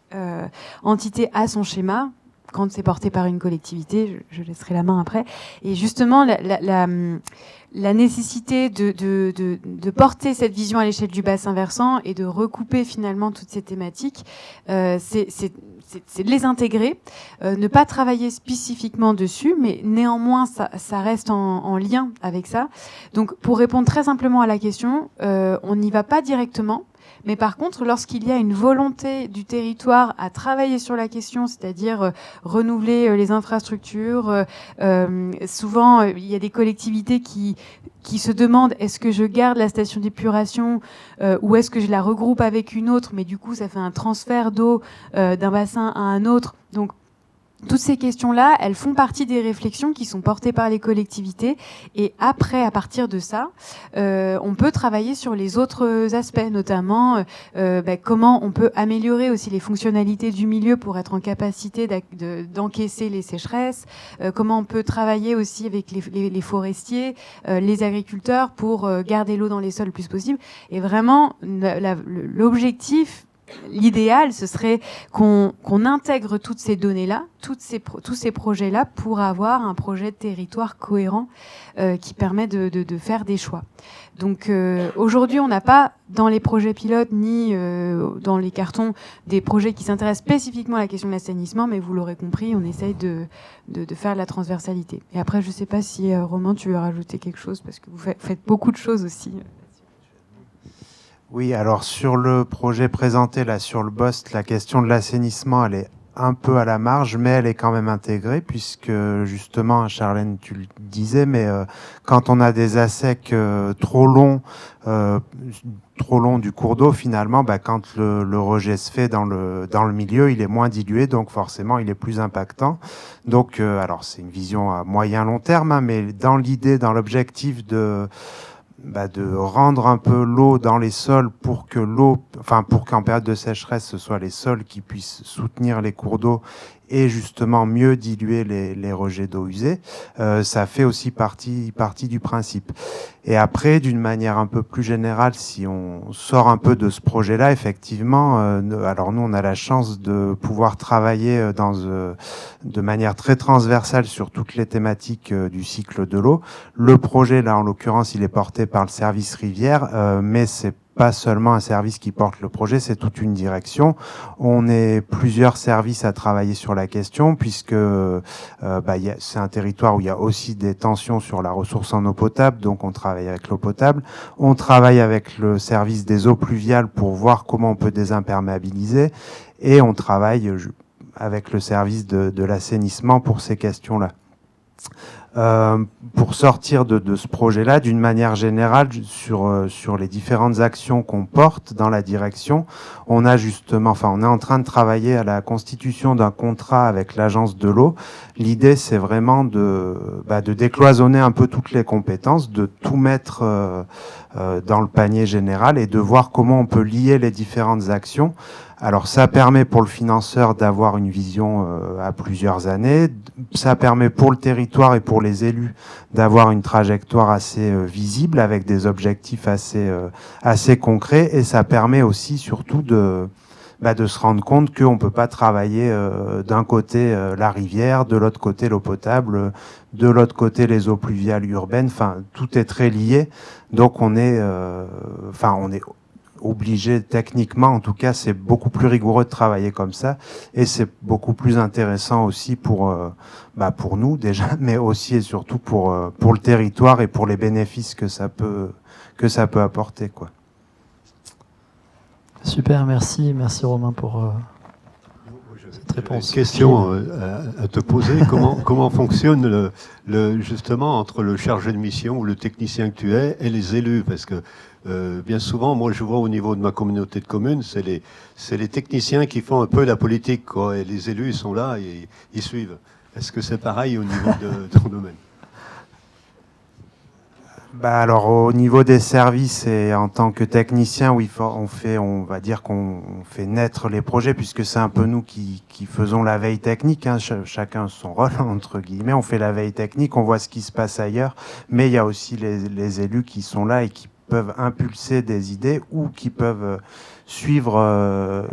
entité a son schéma. Quand c'est porté par une collectivité, je laisserai la main après. Et justement, la nécessité de porter cette vision à l'échelle du bassin versant et de recouper finalement toutes ces thématiques, c'est de les intégrer, ne pas travailler spécifiquement dessus, mais néanmoins ça reste en lien avec ça. Donc pour répondre très simplement à la question, on n'y va pas directement. Mais par contre, lorsqu'il y a une volonté du territoire à travailler sur la question, c'est-à-dire renouveler les infrastructures, souvent il y a des collectivités qui se demandent est-ce que je garde la station d'épuration ou est-ce que je la regroupe avec une autre, mais du coup ça fait un transfert d'eau d'un bassin à un autre. Donc toutes ces questions-là, elles font partie des réflexions qui sont portées par les collectivités. Et après, à partir de ça, on peut travailler sur les autres aspects, notamment comment on peut améliorer aussi les fonctionnalités du milieu pour être en capacité d'encaisser les sécheresses, comment on peut travailler aussi avec les forestiers, les agriculteurs pour garder l'eau dans les sols le plus possible. Et vraiment, l'objectif, l'idéal, ce serait qu'on intègre toutes ces données-là, tous ces projets-là, pour avoir un projet de territoire cohérent qui permet de faire des choix. Donc aujourd'hui, on n'a pas dans les projets pilotes ni dans les cartons des projets qui s'intéressent spécifiquement à la question de l'assainissement, mais vous l'aurez compris, on essaye de faire de la transversalité. Et après, je ne sais pas si Romain, tu veux rajouter quelque chose, parce que vous faites beaucoup de choses aussi. Oui, alors sur le projet présenté là sur le BOST, la question de l'assainissement, elle est un peu à la marge, mais elle est quand même intégrée, puisque justement, Charlène, tu le disais, mais quand on a des assecs trop longs du cours d'eau, finalement, quand le rejet se fait dans le milieu, il est moins dilué, donc forcément, il est plus impactant. Donc, alors c'est une vision à moyen long terme, hein, mais dans l'idée, dans l'objectif de rendre un peu l'eau dans les sols pour qu'en période de sécheresse, ce soit les sols qui puissent soutenir les cours d'eau et justement mieux diluer les rejets d'eau usée, ça fait aussi partie du principe. Et après, d'une manière un peu plus générale, si on sort un peu de ce projet-là, effectivement, alors nous, on a la chance de pouvoir travailler de manière très transversale sur toutes les thématiques du cycle de l'eau. Le projet, là, en l'occurrence, il est porté par le service rivière, mais c'est pas seulement un service qui porte le projet, c'est toute une direction. On est plusieurs services à travailler sur la question, puisque c'est un territoire où il y a aussi des tensions sur la ressource en eau potable, donc on travaille avec l'eau potable. On travaille avec le service des eaux pluviales pour voir comment on peut désimperméabiliser, et on travaille avec le service de l'assainissement pour ces questions-là. Pour sortir de ce projet-là, d'une manière générale, sur les différentes actions qu'on porte dans la direction, on est en train de travailler à la constitution d'un contrat avec l'agence de l'eau. L'idée, c'est vraiment de décloisonner un peu toutes les compétences, de tout mettre dans le panier général et de voir comment on peut lier les différentes actions. Alors ça permet pour le financeur d'avoir une vision à plusieurs années, ça permet pour le territoire et pour les élus d'avoir une trajectoire assez visible avec des objectifs assez concrets, et ça permet aussi surtout de se rendre compte qu'on ne peut pas travailler d'un côté la rivière, de l'autre côté l'eau potable, de l'autre côté les eaux pluviales urbaines. Enfin, tout est très lié. Donc on est obligé techniquement, en tout cas, c'est beaucoup plus rigoureux de travailler comme ça, et c'est beaucoup plus intéressant aussi pour nous déjà, mais aussi et surtout pour le territoire et pour les bénéfices que ça peut apporter, quoi. Super, merci Romain pour cette réponse. Une question à te poser. Comment fonctionne justement entre le chargé de mission ou le technicien que tu es et les élus? Parce que bien souvent, moi je vois au niveau de ma communauté de communes, c'est les techniciens qui font un peu la politique, quoi, et les élus ils sont là et ils suivent. Est-ce que c'est pareil au niveau de ton domaine? Alors au niveau des services et en tant que technicien, oui, on va dire qu'on fait naître les projets, puisque c'est un peu nous qui faisons la veille technique, hein, chacun son rôle entre guillemets. On fait la veille technique, on voit ce qui se passe ailleurs, mais il y a aussi les élus qui sont là et qui peuvent impulser des idées ou qui peuvent suivre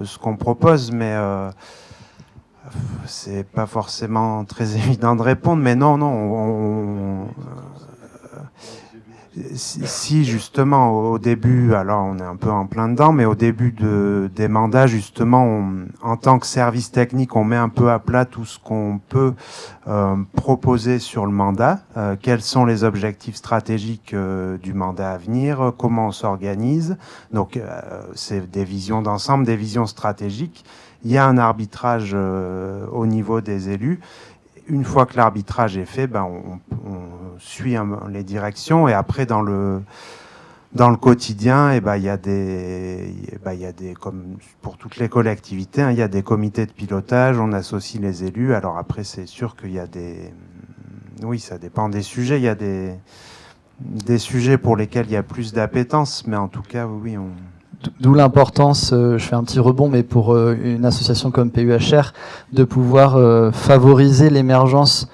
ce qu'on propose, mais c'est pas forcément très évident de répondre. Mais non, si justement au début, alors on est un peu en plein dedans, mais au début des mandats, justement, en tant que service technique, on met un peu à plat tout ce qu'on peut proposer sur le mandat, quels sont les objectifs stratégiques du mandat à venir, comment on s'organise. Donc c'est des visions d'ensemble, des visions stratégiques. Il y a un arbitrage au niveau des élus. Une fois que l'arbitrage est fait, on suit les directions, et après dans le quotidien, il y a des, comme pour toutes les collectivités, hein, il y a des comités de pilotage, on associe les élus. Alors après, c'est sûr qu'il y a oui, ça dépend des sujets. Il y a des sujets pour lesquels il y a plus d'appétence, mais en tout cas, oui, D'où l'importance, je fais un petit rebond, mais pour une association comme PUHR, de pouvoir favoriser l'émergence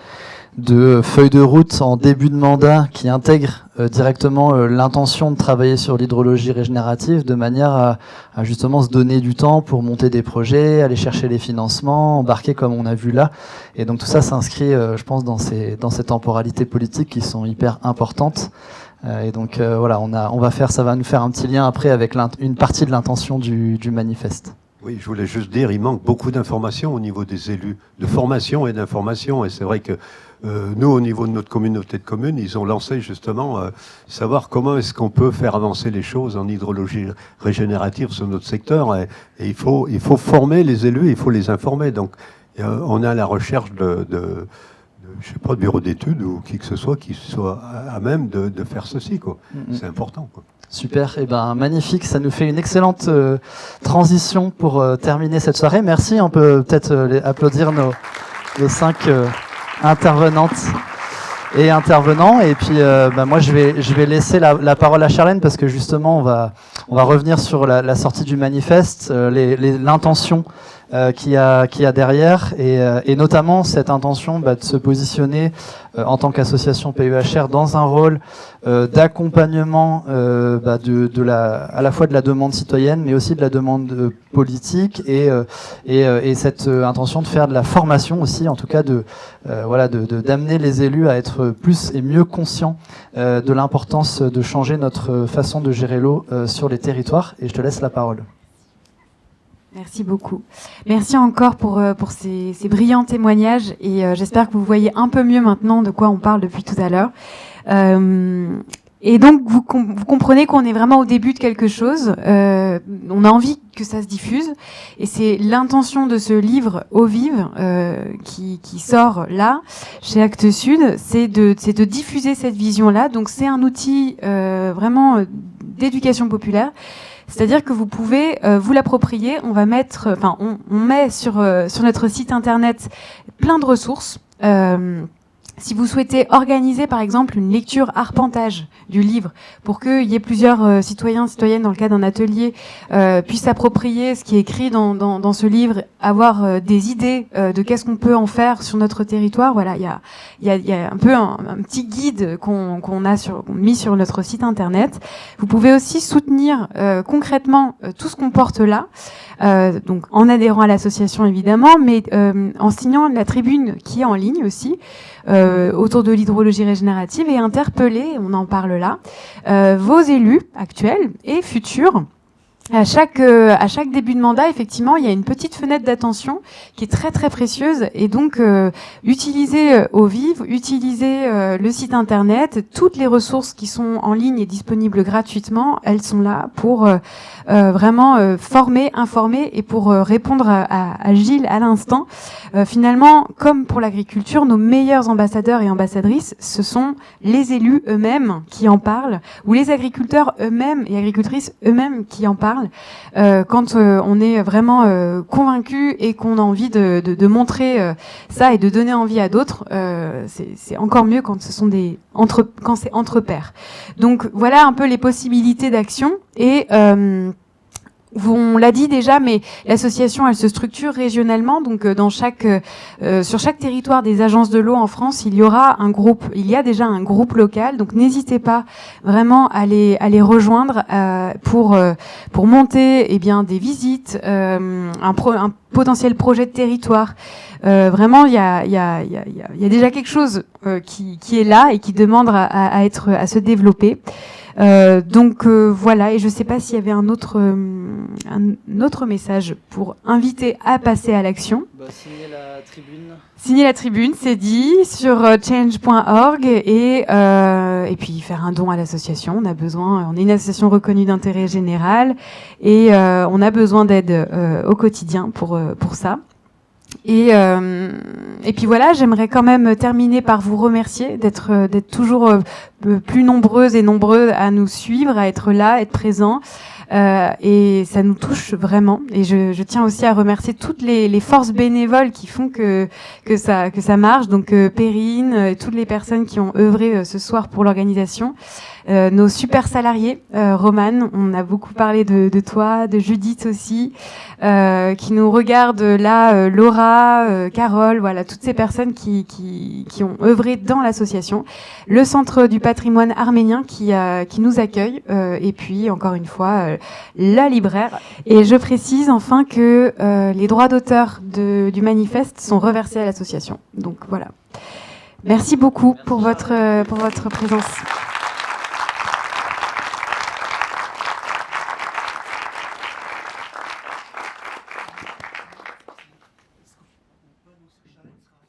de feuilles de route en début de mandat qui intègrent directement l'intention de travailler sur l'hydrologie régénérative, de manière à justement se donner du temps pour monter des projets, aller chercher les financements, embarquer comme on a vu là. Et donc tout ça s'inscrit, je pense, dans ces temporalités politiques qui sont hyper importantes. Et donc voilà, ça va nous faire un petit lien après avec une partie de l'intention du manifeste. Oui, je voulais juste dire, il manque beaucoup d'informations au niveau des élus, de formation et d'information. Et c'est vrai que nous, au niveau de notre communauté de communes, ils ont lancé justement savoir comment est-ce qu'on peut faire avancer les choses en hydrologie régénérative sur notre secteur. Et il faut former les élus, il faut les informer. Donc on est à la recherche je sais pas, de bureau d'études ou qui que ce soit qui soit à même de faire ceci, quoi. C'est important, quoi. Super, et magnifique, ça nous fait une excellente transition pour terminer cette soirée. Merci, on peut peut-être applaudir nos 5 intervenantes et intervenants. Et puis moi je vais laisser la parole à Charlène, parce que justement on va revenir sur la sortie du manifeste, l'intention qu'il y a derrière, et notamment cette intention de se positionner en tant qu'association PUHR dans un rôle d'accompagnement à la fois de la demande citoyenne, mais aussi de la demande politique, et cette intention de faire de la formation aussi, en tout cas d'amener les élus à être plus et mieux conscients de l'importance de changer notre façon de gérer l'eau sur les territoires. Et je te laisse la parole. Merci beaucoup. Merci encore pour ces brillants témoignages, et j'espère que vous voyez un peu mieux maintenant de quoi on parle depuis tout à l'heure. Et donc vous comprenez qu'on est vraiment au début de quelque chose. On a envie que ça se diffuse, et c'est l'intention de ce livre Eau vive qui sort là chez Actes Sud, c'est de diffuser cette vision-là. Donc c'est un outil vraiment d'éducation populaire. C'est-à-dire que vous pouvez vous l'approprier. On va on met sur notre site internet plein de ressources. Si vous souhaitez organiser, par exemple, une lecture arpentage du livre pour qu'il y ait plusieurs citoyens, citoyennes, dans le cadre d'un atelier, puissent s'approprier ce qui est écrit dans ce livre, avoir des idées de qu'est-ce qu'on peut en faire sur notre territoire, voilà, il y a un peu un petit guide qu'on a mis sur notre site internet. Vous pouvez aussi soutenir concrètement tout ce qu'on porte là, donc en adhérant à l'association évidemment, mais en signant la tribune qui est en ligne aussi, autour de l'hydrologie régénérative, et interpeller, on en parle là, vos élus actuels et futurs. À chaque début de mandat, effectivement, il y a une petite fenêtre d'attention qui est très très précieuse, et donc utilisez au vive, utilisez le site internet, toutes les ressources qui sont en ligne et disponibles gratuitement, elles sont là pour vraiment former, informer, et pour répondre à Gilles à l'instant. Finalement, comme pour l'agriculture, nos meilleurs ambassadeurs et ambassadrices, ce sont les élus eux-mêmes qui en parlent, ou les agriculteurs eux-mêmes et agricultrices eux-mêmes qui en parlent. Quand on est vraiment convaincu et qu'on a envie de montrer ça et de donner envie à d'autres, c'est encore mieux quand ce sont quand c'est entre pairs. Donc voilà un peu les possibilités d'action, et on l'a dit déjà, mais l'association, elle se structure régionalement. Donc, sur chaque territoire des agences de l'eau en France, il y a déjà un groupe local. Donc, n'hésitez pas vraiment à les rejoindre pour monter, des visites, un potentiel projet de territoire. Vraiment, il y a déjà quelque chose qui est là et qui demande à se développer. Voilà, et je sais pas s'il y avait un autre message pour inviter à passer à l'action. Signer la tribune. Signer la tribune, c'est dit, sur change.org, et puis faire un don à l'association. On est une association reconnue d'intérêt général, et on a besoin d'aide au quotidien pour ça. Et puis voilà, j'aimerais quand même terminer par vous remercier d'être toujours plus nombreuses et nombreux à nous suivre, à être là, être présents. Et ça nous touche vraiment. Et je tiens aussi à remercier toutes les forces bénévoles qui font que ça marche. Donc Perrine, toutes les personnes qui ont œuvré ce soir pour l'organisation. Nos super salariés, Romane, on a beaucoup parlé de toi, de Judith aussi, qui nous regardent là, Laura, Carole, voilà, toutes ces personnes qui ont œuvré dans l'association, le Centre du patrimoine arménien qui nous accueille, et puis encore une fois la libraire. Et je précise enfin que les droits d'auteur du manifeste sont reversés à l'association. Donc voilà. Merci beaucoup pour votre présence. Charlène sera